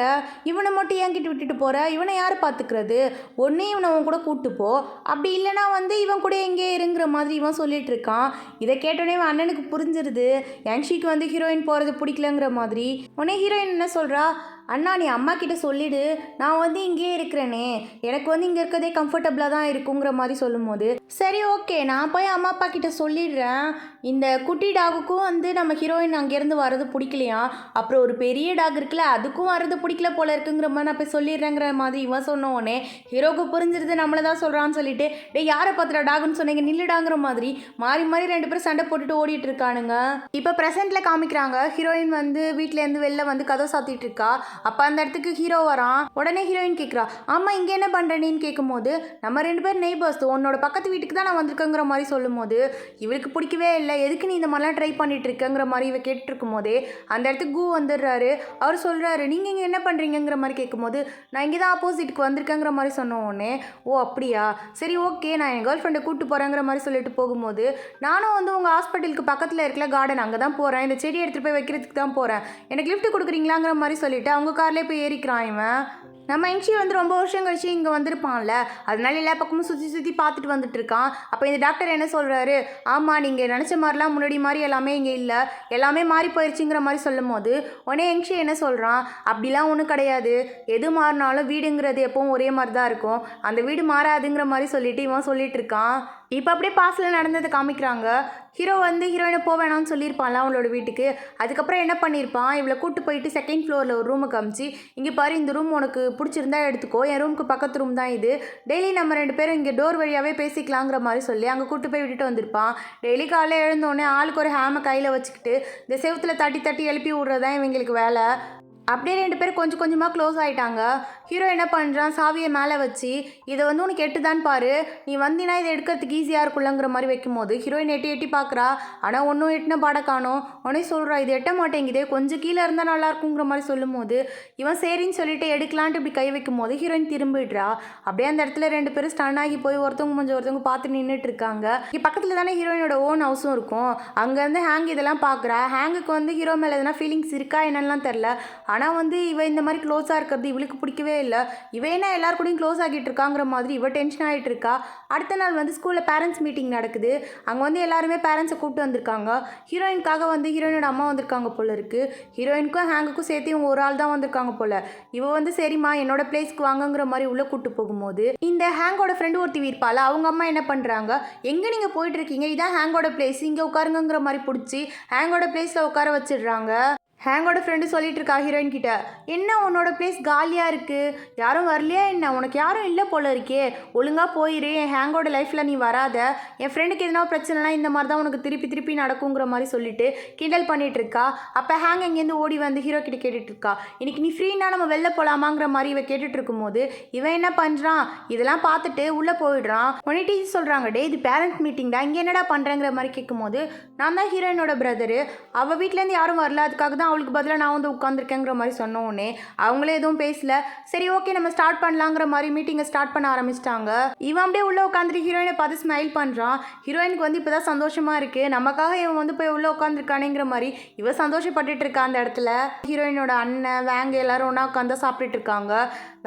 இவனை மட்டும் என்கிட்ட விட்டுட்டு போகிற, இவனை யார் பார்த்துக்கிறது, ஒன்றே இவனை அவன் கூட கூட்டு போ, அப்படி இல்லைனா வந்து இவன் கூட எங்கே இருங்கிற மாதிரி இவன் சொல்லிட்டு இருக்கான். இதை கேட்டோடனே இவன் அண்ணனுக்கு புரிஞ்சிருது, யங்ஷிக்கு வந்து ஹீரோயின் போகிறது பிடிக்கலங்கிற மாதிரி. உடனே ஹீரோயின் என்ன சொல்கிறா, அண்ணா நீ அம்மா கிட்ட சொல்லிடு, நான் வந்து இங்கேயே இருக்கிறேனே, எனக்கு வந்து இங்கே இருக்கிறதே கம்ஃபர்டபுளாக தான் இருக்குங்கிற மாதிரி சொல்லும் போது சரி ஓகே நான் போய் அம்மா அப்பா கிட்ட சொல்லிடுறேன், இந்த குட்டி டாகுக்கும் வந்து நம்ம ஹீரோயின் அங்கேருந்து வர்றது பிடிக்கலையா, அப்புறம் ஒரு பெரிய டாக் இருக்குல்ல அதுக்கும் வர்றது பிடிக்கல போல இருக்குங்கிற மாதிரி நான் போய் சொல்லிடுறேங்கிற மாதிரி இவன் சொன்ன உடனே ஹீரோக்கு புரிஞ்சிருது நம்மளை தான் சொல்கிறான்னு சொல்லிட்டு டே யாரை பார்த்துடா டாகுன்னு சொன்னீங்க நில்லுடாங்கிற மாதிரி மாறி மாறி ரெண்டு பேரும் சண்டை போட்டுட்டு ஓடிட்டு இருக்கானுங்க. இப்போ ப்ரெசென்ட்டில் காமிக்கிறாங்க, ஹீரோயின் வந்து வீட்டிலேருந்து வெளில வந்து கதவை சாத்திட்டு இருக்கா. அப்போ அந்த இடத்துக்கு ஹீரோ வரான். உடனே ஹீரோயின் கேட்குறா, ஆமாம் இங்கே என்ன பண்ணுறேன்னு கேட்கும்போது நம்ம ரெண்டு பேர் நெய்பர்ஸ், உன்னோட பக்கத்து வீட்டுக்கு தான் நான் வந்திருக்கேங்கிற மாதிரி சொல்லும் போது இவளுக்கு பிடிக்கவே இல்லை, எதுக்கு நீ இந்த மாதிரிலாம் ட்ரை பண்ணிட்டு இருக்கங்கிற மாதிரி இவ கேட்டுட்டு இருக்கும் போதே அந்த இடத்துக்கு கூ வந்துடுறாரு. அவர் சொல்கிறாரு, நீங்கள் இங்கே என்ன பண்ணுறீங்கிற மாதிரி கேட்கும்போது நான் இங்கே தான் ஆப்போசிட்டுக்கு வந்திருக்கேங்கிற மாதிரி சொன்ன உடனே ஓ அப்படியா சரி ஓகே நான் என் கேர்ள் ஃப்ரெண்டை கூப்பிட்டு போகிறேங்கிற மாதிரி சொல்லிட்டு போகும்போது நானும் வந்து உங்கள் ஹாஸ்பிட்டலுக்கு பக்கத்தில் இருக்கல கார்டன் அங்கே தான் போகிறேன், இந்த செடி எடுத்துகிட்டு போய் வைக்கிறதுக்கு தான் போகிறேன், எனக்கு லிஃப்ட் கொடுக்குறீங்களாங்கிற மாதிரி சொல்லிட்டு அவங்க கார்லேயே போய் ஏறிக்கிறான் இவன். நம்ம என்ஷி வந்து ரொம்ப வருஷம் கழிச்சு இங்கே வந்திருப்பான்ல, அதனால எல்லா பக்கமும் சுற்றி பார்த்துட்டு வந்துட்டு இருக்கான். அப்போ இந்த டாக்டர் என்ன சொல்கிறாரு, ஆமாம் நீங்கள் நினச்ச மாதிரிலாம் முன்னாடி மாதிரி எல்லாமே இங்கே இல்லை, எல்லாமே மாறி போயிடுச்சுங்கிற மாதிரி சொல்லும் போது உடனே என்ஷி என்ன சொல்கிறான், அப்படிலாம் ஒன்றும் கிடையாது, எது மாறினாலும் வீடுங்கிறது எப்பவும் ஒரே மாதிரி தான் இருக்கும், அந்த வீடு மாறாதுங்கிற மாதிரி சொல்லிட்டு இவன் சொல்லிட்டு இருக்கான். இப்போ அப்படியே பாஸில் நடந்ததை காமிக்கிறாங்க. ஹீரோ வந்து ஹீரோயினை போக வேணாம்னு சொல்லியிருப்பான்ல அவங்களோட வீட்டுக்கு, அதுக்கப்புறம் என்ன பண்ணியிருப்பான், இவளை கூட்டு போயிட்டு செகண்ட் ஃப்ளோரில் ஒரு ரூமை காமிச்சு இங்கே பாரு இந்த ரூம் உனக்கு பிடிச்சிருந்தா எடுத்துக்கோ, என் ரூமுக்கு பக்கத்து ரூம் தான் இது, டெய்லி நம்ம ரெண்டு பேரும் இங்கே டோர் வழியாகவே பேசிக்கலாங்கிற மாதிரி சொல்லி அங்கே கூட்டு போய் விட்டுட்டு வந்திருப்பான். டெய்லி காலையில் எழுந்தோடனே ஆளுக்கு ஒரு ஹேமை கையில் வச்சுக்கிட்டு இந்த செவுத்தில் தட்டி தட்டி எழுப்பி விட்றதான் இவங்களுக்கு வேலை. அப்படியே ரெண்டு பேரும் கொஞ்சம் கொஞ்சமாக க்ளோஸ் ஆகிட்டாங்க. ஹீரோ என்ன பண்ணுறான், சாவியை மேலே வச்சு இதை வந்து உனக்கு எட்டுதான் பாரு, நீ வந்தினா இதை எடுக்கிறதுக்கு ஈஸியாக இருக்குல்லங்கிற மாதிரி வைக்கும்போது ஹீரோயின் எட்டி எட்டி பார்க்குறா, ஆனால் ஒன்றும் எட்டின பாட காணும். உடனே சொல்கிறா இது எட்ட மாட்டேங்குதே, கொஞ்சம் கீழே இருந்தால் நல்லா இருக்குங்கிற மாதிரி சொல்லும் போது இவன் சரின்னு சொல்லிட்டு எடுக்கலான்ட்டு இப்படி கை வைக்கும் போது ஹீரோயின் திரும்பிடுறா. அப்படியே அந்த இடத்துல ரெண்டு பேரும் ஸ்டன் ஆகி போய் ஒருத்தவங்க பார்த்து நின்றுட்டு இருக்காங்க. இங்கே பக்கத்தில் தானே ஹீரோயினோட ஓன் ஹவுஸும் இருக்கும். அங்கேருந்து ஹேங் இதெல்லாம் பார்க்குறா. ஹேங்குக்கு வந்து ஹீரோ மேலே எதனா ஃபீலிங்ஸ் இருக்கா என்னெல்லாம் தெரில, ஆனால் வந்து இவ இந்த மாதிரி க்ளோஸாக இருக்கிறது இவளுக்கு பிடிக்கவே பண்ணவே இல்லை. இவ என்ன எல்லார் கூடயும் க்ளோஸ் ஆகிட்டு இருக்காங்கிற மாதிரி இவ டென்ஷன் ஆகிட்டு இருக்கா. அடுத்த நாள் வந்து ஸ்கூலில் பேரண்ட்ஸ் மீட்டிங் நடக்குது. அங்கே வந்து எல்லாருமே பேரண்ட்ஸை கூப்பிட்டு வந்திருக்காங்க. ஹீரோயினுக்காக வந்து ஹீரோயினோட அம்மா வந்திருக்காங்க போல இருக்குது. ஹீரோயினுக்கும் ஹேங்குக்கும் சேர்த்து இவங்க ஒரு ஆள் தான் வந்திருக்காங்க போல். இவ வந்து சரிம்மா என்னோட பிளேஸ்க்கு வாங்கங்கிற மாதிரி உள்ளே கூப்பிட்டு போகும்போது இந்த ஹேங்கோட ஃப்ரெண்டு ஒருத்தி இருப்பாள். அவங்க அம்மா என்ன பண்ணுறாங்க, எங்கே நீங்கள் போயிட்டுருக்கீங்க, இதான் ஹேங்கோட பிளேஸ், இங்கே உட்காருங்கிற மாதிரி பிடிச்சி ஹேங்கோட பிளேஸில் உட்கார வச்சிடுறாங்க. ஹேங்கோட ஃப்ரெண்டு சொல்லிட்டு இருக்கா ஹீரோயின் கிட்ட, என்ன உன்னோட பிளேஸ் காலியாக இருக்குது, யாரும் வரலையா என்ன, உனக்கு யாரும் இல்லை போல இருக்கே, ஒழுங்காக போயிரு, என் ஹேங்கோட லைஃப்பில் நீ வராத, என் ஃப்ரெண்டுக்கு எதனா பிரச்சனைனா இந்த மாதிரி தான் உனக்கு திருப்பி திருப்பி நடக்குங்கிற மாதிரி சொல்லிட்டு கிண்டல் பண்ணிட்டு இருக்கா. அப்போ ஹேங் எங்கேருந்து ஓடி வந்து ஹீரோ கிட்ட கேட்டுட்டு இருக்கா, இன்னைக்கு நீ ஃப்ரீனா நம்ம வெளில போகலாமாங்கிற மாதிரி இவன் கேட்டுட்டு இருக்கும்போது இவன் என்ன பண்ணுறான், இதெல்லாம் பார்த்துட்டு உள்ளே போயிடுறான். உடனே டீச்சர் சொல்கிறாங்க, டே இது பேரண்ட்ஸ் மீட்டிங் தான், இங்கே என்னடா பண்ணுறேங்கிற மாதிரி கேட்கும்போது நான் தான் ஹீரோயினோட பிரதரு, அவள் வீட்டிலேருந்து யாரும் வரல, அதுக்காக தான் அவளுக்கு பதிலாக நான் வந்து உட்காந்துருக்கேங்கிற மாதிரி சொன்னோடனே அவங்களே எதுவும் பேசல. சரி ஓகே நம்ம ஸ்டார்ட் பண்ணலாங்கிற மாதிரி மீட்டிங்கை ஸ்டார்ட் பண்ண ஆரம்பிச்சிட்டாங்க. இவன் அப்படியே உள்ளே உட்காந்துட்டு ஹீரோயினை பார்த்து ஸ்மைல் பண்ணுறான். ஹீரோயினுக்கு வந்து இப்போ தான் சந்தோஷமாக இருக்குது, நமக்காக இவன் வந்து போய் உள்ளே உட்காந்துருக்கானேங்கிற மாதிரி இவன் சந்தோஷப்பட்டுட்டு இருக்கா. அந்த இடத்துல ஹீரோயினோட அண்ணன் வேங்க எல்லாரும் ஒன்றா உட்காந்து சாப்பிட்டுட்டு இருக்காங்க.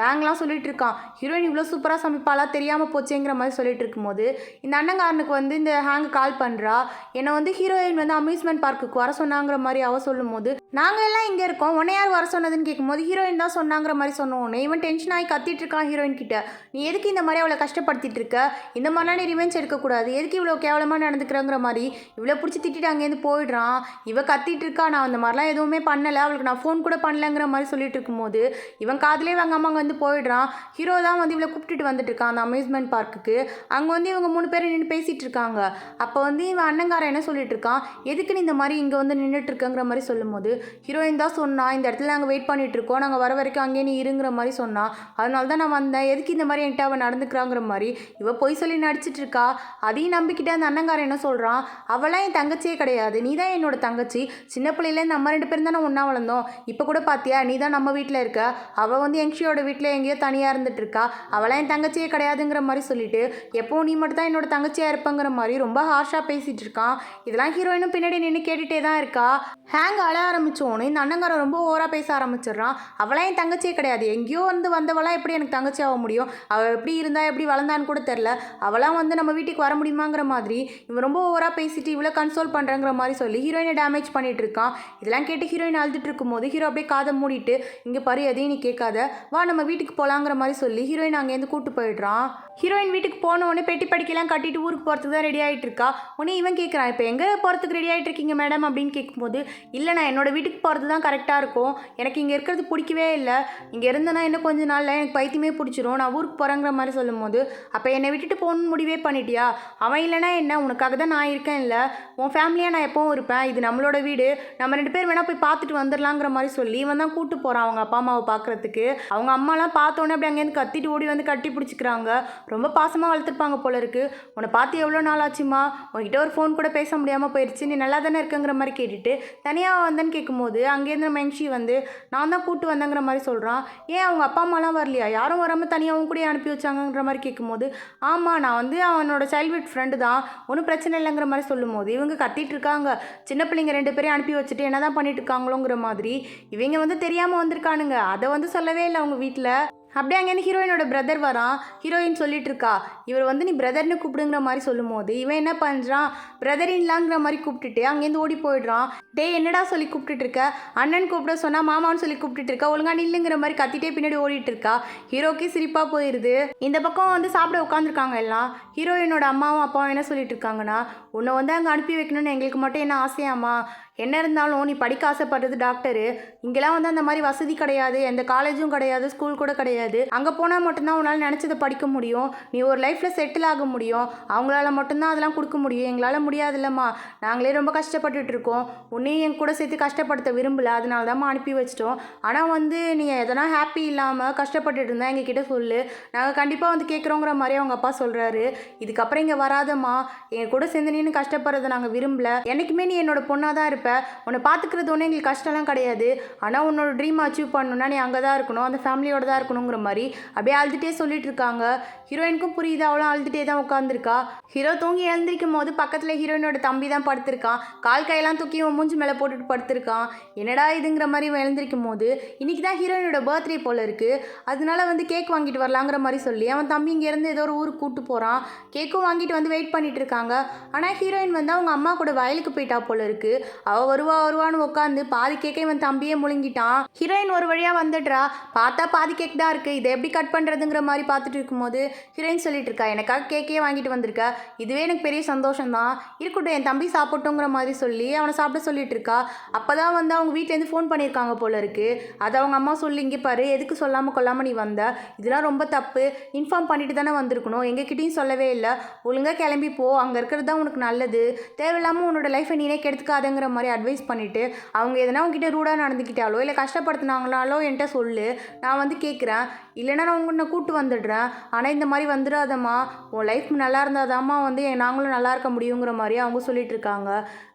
வேங்கெலாம் சொல்லிட்டு இருக்கான், ஹீரோயின் இவ்வளோ சூப்பராக சமைப்பாளா, தெரியாமல் போச்சேங்கிற மாதிரி சொல்லிட்டு இருக்கும்போது இந்த அண்ணங்காரனுக்கு வந்து இந்த ஹேங் கால் பண்ணுறா. என்னை வந்து ஹீரோயின் வந்து அம்யூஸ்மெண்ட் பார்க்குக்கு வர சொன்னாங்கிற மாதிரி அவ சொல்லும் போது நாங்கள் எல்லாம் இங்கே இருக்கோம், உன்னை யார் வர சொன்னதுன்னு கேட்கும்போது ஹீரோயின் தான் சொன்னாங்கிற மாதிரி சொன்னோன்னே இவன் டென்ஷன் ஆகி கத்திட்டு இருக்கான் ஹீரோயின் கிட்ட, நீ எதுக்கு இந்த மாதிரி அவளை கஷ்டப்படுத்திட்டு இருக்க, இந்த மாதிரிலாம் நீ ரிவெஞ்ச் எடுக்கக்கூடாது, எதுக்கு இவ்வளோ கேவலமாக நடந்துக்கிறங்கிற மாதிரி இவ்வளோ பிடிச்சி திட்டிட்டு அங்கேருந்து போயிடுறான். இவ கத்திட்டு இருக்கா, நான் அந்த மாதிரிலாம் எதுவுமே பண்ணலை, அவளுக்கு நான் ஃபோன் கூட பண்ணலங்கிற மாதிரி சொல்லிட்டு இருக்கும்போது இவன் காதலே வாங்க அம்மா வந்து போயிடுறான். ஹீரோ தான் வந்து இவளை கூப்பிட்டுட்டு வந்துட்டு இருக்கான் அந்த அம்யூஸ்மெண்ட் பார்க்குக்கு. அங்கே வந்து இவங்க 3 பேர் நின்று பேசிகிட்டு இருக்காங்க. அப்போ வந்து இவன் அண்ணங்காரன் என்ன சொல்லிட்டு இருக்கான், எதுக்கு நீ இந்த மாதிரி இங்கே வந்து நின்றுட்டு இருக்கங்கிற மாதிரி சொல்லும்போது ஹீரோயின் தான் சொன்னா, இந்த இடத்துல நாங்கள் வெயிட் பண்ணிட்டு இருக்கோம், நாங்கள் வர வரைக்கும் அங்கேயே நீ இருங்கிற மாதிரி சொன்னா, அதனால தான் நான் வந்தேன், எதுக்கு இந்த மாதிரி என்கிட்ட அவன் நடந்துக்கிறாங்கிற மாதிரி இவ பொய் சொல்லி நடிச்சிட்டு இருக்கா. அதையும் நம்பிக்கிட்ட அந்த அண்ணங்காரன் என்ன சொல்கிறான், அவளாம் என் தங்கச்சியே கிடையாது, நீ தான் என்னோட தங்கச்சி, சின்ன பிள்ளையிலேருந்து நம்ம 2 பேரும் தானே ஒன்றா வளர்ந்தோம், இப்போ கூட பார்த்தியா நீ தான் நம்ம வீட்டில் இருக்க, அவள் வந்து யங்ஷியோட வீட்டில் எங்கேயோ தனியாக இருந்துட்டு இருக்கா, அவளாம் என் தங்கச்சியே கிடையாதுங்கிற மாதிரி சொல்லிட்டு எப்போ நீ மட்டும் தான் என்னோட தங்கச்சியாக இருப்பங்கிற மாதிரி ரொம்ப ஹார்ஷாக பேசிகிட்டு இருக்கான். இதெல்லாம் ஹீரோயினும் பின்னாடி நின்று கேட்டுகிட்டே தான் இருக்கா. ஹேங் அழ ஆரம்பித்தோன்னு இந்த அண்ணங்காரன் ரொம்ப ஓவராக பேச ஆரம்பிச்சிடுறான். அவளாம் என் தங்கச்சியே கிடையாது, எங்கேயோ வந்து வந்தவளாம் எப்படி எனக்கு தங்கச்சி ஆக முடியும், அவள் எப்படி இருந்தா எப்படி வளர்ந்தான்னு கூட தெரில, அவளாம் வந்து நம்ம வீட்டுக்கு வர முடியுமாங்கிற மாதிரி இவன் ரொம்ப ஓவராக பேசிட்டு இவ்வளோ கன்சோல் பண்ணுறங்கிற மாதிரி சொல்லி ஹீரோயினை டேமேஜ் பண்ணிட்டு இருக்கான். இதெல்லாம் கேட்டு ஹீரோயின் அழுதுட்டு இருக்கும்போது ஹீரோ அப்படியே காதை மூடிட்டு, இங்கே பாரு எதையும் நீ கேட்காத, வா நம்ம வீட்டுக்கு போகலாங்கிற மாதிரி சொல்லி ஹீரோயின் அங்கேருந்து கூட்டு போயிடுறான். ஹீரோயின் வீட்டுக்கு போன உடனே பெட்டி படிக்கலாம் கட்டிட்டு ஊருக்கு போகிறதுக்கு தான் ரெடி ஆகிட்டு இருக்கா. உடனே இவன் கேட்குறான், இப்போ எங்கே போகிறதுக்கு ரெடி ஆகிட்டு இருக்கீங்க மேடம் அப்படின்னு கேட்கும்போது, இல்லை நான் என்னோட வீட்டுக்கு போகிறது தான் கரெக்டாக இருக்கும், எனக்கு இங்கே இருக்கிறது பிடிக்கவே இல்லை, இங்கே இருந்தேன்னா இன்னும் கொஞ்ச நாளில் எனக்கு பைத்தியமே பிடிச்சிரும், நான் ஊருக்கு போகிறேங்கிற மாதிரி சொல்லும் போது, அப்போ என்னை விட்டுட்டு போகணுன்னு முடிவே பண்ணிட்டியா, அவன் இல்லைனா என்ன, உனக்காக தான் நான் இருக்கேன், இல்லை உன் ஃபேமிலியாக நான் எப்பவும் இருப்பேன், இது நம்மளோட வீடு, நம்ம 2 பேர் வேணால் போய் பார்த்துட்டு வந்துடலாங்கிற மாதிரி சொல்லி இவன் தான் கூப்பிட்டு போகிறான் அவங்க அப்பா அம்மாவை பார்க்குறதுக்கு. அவங்க அம்மாலாம் பார்த்தோன்னே அப்படி அங்கேருந்து கத்திட்டு ஓடி வந்து கட்டி பிடிச்சிக்கிறாங்க. ரொம்ப பாசமாக வளர்த்துருப்பாங்க போல இருக்கு. உன்னை பார்த்து எவ்வளோ நாள் ஆச்சுமா, உங்ககிட்ட ஒரு ஃபோன் கூட பேச முடியாமல் போயிடுச்சு, நீ நல்லா தானே இருக்குங்கிற மாதிரி கேட்டுட்டு தனியாக வந்தேன்னு கேட்கும்போது அங்கேருந்து நம்ம யங்ஷி வந்து நான் தான் கூப்பிட்டு வந்தேங்கிற மாதிரி சொல்கிறான். ஏன் அவங்க அப்பா அம்மாலாம் வரலையா, யாரும் வராமல் தனியாகவும் கூட அனுப்பி வச்சாங்கங்கிற மாதிரி கேட்கும்போது, ஆமாம் நான் வந்து அவனோட சைல்ட்ஹுட் ஃப்ரெண்டு தான், ஒன்றும் பிரச்சனை இல்லைங்கிற மாதிரி சொல்லும்போது இவங்க கத்திட்டு இருக்காங்க, சின்ன பிள்ளைங்க 2 பேரையும் அனுப்பி வச்சுட்டு என்ன தான் பண்ணிட்டு இருக்காங்களோங்கிற மாதிரி இவங்க வந்து தெரியாமல் வந்திருக்கானுங்க. அதை வந்து சொல்லவே இல்லை அவங்க வீட்டில். அப்படியே அங்கேருந்து ஹீரோயினோட பிரதர் வரான். ஹீரோயின் சொல்லிட்டு இருக்கா, இவர் வந்து நீ பிரதர்னு கூப்பிடுங்கிற மாதிரி சொல்லும் போது இவன் என்ன பண்ணுறான், பிரதர் இன்லாங்கிற மாதிரி கூப்பிட்டுட்டு அங்கேருந்து ஓடி போயிடுறான். டே என்னடா சொல்லி கூப்பிட்டுட்டு இருக்க, அண்ணன் கூப்பிட சொன்னால் மாமான்னு சொல்லி கூப்பிட்டுட்டு இருக்கா, ஒழுங்கா நில்லுங்கிற மாதிரி கத்திட்டே பின்னாடி ஓடிட்டு இருக்கா. ஹீரோக்கே சிரிப்பாக போயிடுது. இந்த பக்கம் வந்து சாப்பிட உட்காந்துருக்காங்க எல்லாம். ஹீரோயினோட அம்மாவும் அப்பாவும் என்ன சொல்லிட்டு இருக்காங்கன்னா, உன்னை வந்து அங்கே அனுப்பி வைக்கணும்னு எங்களுக்கு மட்டும் என்ன ஆசையாமா, என்ன இருந்தாலும் நீ படிக்க ஆசைப்படுறது டாக்டரு, இங்கெல்லாம் வந்து அந்த மாதிரி வசதி கிடையாது, எந்த காலேஜும் கிடையாது, ஸ்கூல் கூட கிடையாது, அங்கே போனால் மட்டும்தான் உன்னால் நினச்சதை படிக்க முடியும், நீ ஒரு லைஃப்பில் செட்டில் ஆக முடியும், அவங்களால மட்டும்தான் அதெல்லாம் கொடுக்க முடியும், எங்களால் முடியாதுல்லம்மா, நாங்களே ரொம்ப கஷ்டப்பட்டுட்டு இருக்கோம், உன்னையும் என் கூட சேர்த்து கஷ்டப்படுத்த விரும்பலை, அதனால தான்மா அனுப்பி வச்சிட்டோம், ஆனால் வந்து நீ எதனா ஹாப்பி இல்லாமல் கஷ்டப்பட்டுட்டு இருந்தால் எங்ககிட்ட சொல்லு, நாங்கள் கண்டிப்பாக வந்து கேட்குறோங்கிற மாதிரி அவங்க அப்பா சொல்கிறாரு. இதுக்கப்புறம் இங்கே வராதம்மா, எங்கள் கூட சேர்ந்து நீன்னு கஷ்டப்படுறதை நாங்கள் விரும்பலை, என்றைக்குமே நீ என்னோட பொண்ணாக தான் இருப்ப, உன்னை பார்த்துக்கிறது ஒன்றும் எங்களுக்கு கஷ்டம்லாம் கிடையாது, ஆனால் உன்னோட ட்ரீம் அச்சீவ் பண்ணணுன்னா நீ அங்கே தான் இருக்கணும், அந்த ஃபேமிலியோட தான் இருக்கணும் பண்ணணுங்கிற மாதிரி அப்படியே அழுதுகிட்டே சொல்லிட்டு இருக்காங்க. ஹீரோயினுக்கும் புரியுது, அவளும் அழுதுகிட்டே தான் உட்காந்துருக்கா. ஹீரோ தூங்கி எழுந்திருக்கும் போது பக்கத்தில் ஹீரோயினோட தம்பி தான் படுத்திருக்கான். கால் கையெல்லாம் தூக்கி இவன் மூஞ்சி மேலே போட்டுட்டு படுத்திருக்கான். என்னடா இதுங்கிற மாதிரி இவன் எழுந்திருக்கும் போது இன்னைக்கு தான் ஹீரோயினோட பர்த்டே போல இருக்குது, அதனால வந்து கேக் வாங்கிட்டு வரலாங்கிற மாதிரி சொல்லி அவன் தம்பி இங்கேருந்து ஏதோ ஒரு ஊருக்கு கூப்பிட்டு போகிறான். கேக்கும் வாங்கிட்டு வந்து வெயிட் பண்ணிட்டு இருக்காங்க. ஆனால் ஹீரோயின் வந்து அவங்க அம்மா கூட வயலுக்கு போயிட்டா போல இருக்கு. அவள் வருவான்னு உட்காந்து பாதி கேக்கை இவன் தம்பியே முழுங்கிட்டான். ஹீரோயின் ஒரு வழியாக வந்துடுறா. பார்த்தா பாதி கேக் தான் இருக்குது, இதை எப்படி கட் பண்ணுறதுங்கிற மாதிரி பார்த்துட்டு இருக்கும்போது ஹீரோயின் சொல்லிட்டு இருக்கா, எனக்காக கேக்கே வாங்கிட்டு வந்திருக்கா, இதுவே எனக்கு பெரிய சந்தோஷம் தான், இருக்கட்டும் என் தம்பி சாப்பிட்டோங்கிற மாதிரி சொல்லி அவனை சாப்பிட சொல்லிட்டு இருக்கா. அப்போ தான் வந்து அவங்க வீட்டிலேருந்து ஃபோன் பண்ணியிருக்காங்க போல இருக்கு. அதை அவங்க அம்மா சொல்லி, இங்கே பாரு, எதுக்கு சொல்லாமல் கொள்ளாமல் நீ வந்த, இதெல்லாம் ரொம்ப தப்பு, இன்ஃபார்ம் பண்ணிட்டு தானே வந்திருக்கணும், எங்ககிட்டையும் சொல்லவே இல்லை, ஒழுங்காக கிளம்பி போ, அங்கே இருக்கிறது தான் உனக்கு நல்லது, தேவையில்லாமல் உன்னோட லைஃப்பை நீனே கெடுத்துக்காதங்கிற மாதிரி அட்வைஸ் பண்ணிவிட்டு அவங்க எதனா உங்ககிட்ட ரூடாக நடந்துக்கிட்டாலோ இல்லை கஷ்டப்படுத்தினாங்களாலோ என்கிட்ட சொல்லு, நான் வந்து கேட்குறேன், இல்லைனா நான் உன்னை கூப்பிட்டு வந்துடுறேன், ஆனால் இந்த மாதிரி வந்துடாதம்மா, உன் லைஃப் நல்லா இருந்தாதாம்மா வந்து நாங்களும் நல்லா இருக்க முடியுங்கிற மாதிரி அவங்க சொல்லிட்டு இருக்காங்க.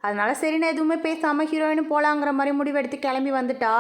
அதனால சரி நான் எதுவுமே பேசாமல் ஹீரோயினும் போகலாங்கிற மாதிரி முடிவெடுத்து கிளம்பி வந்துட்டா.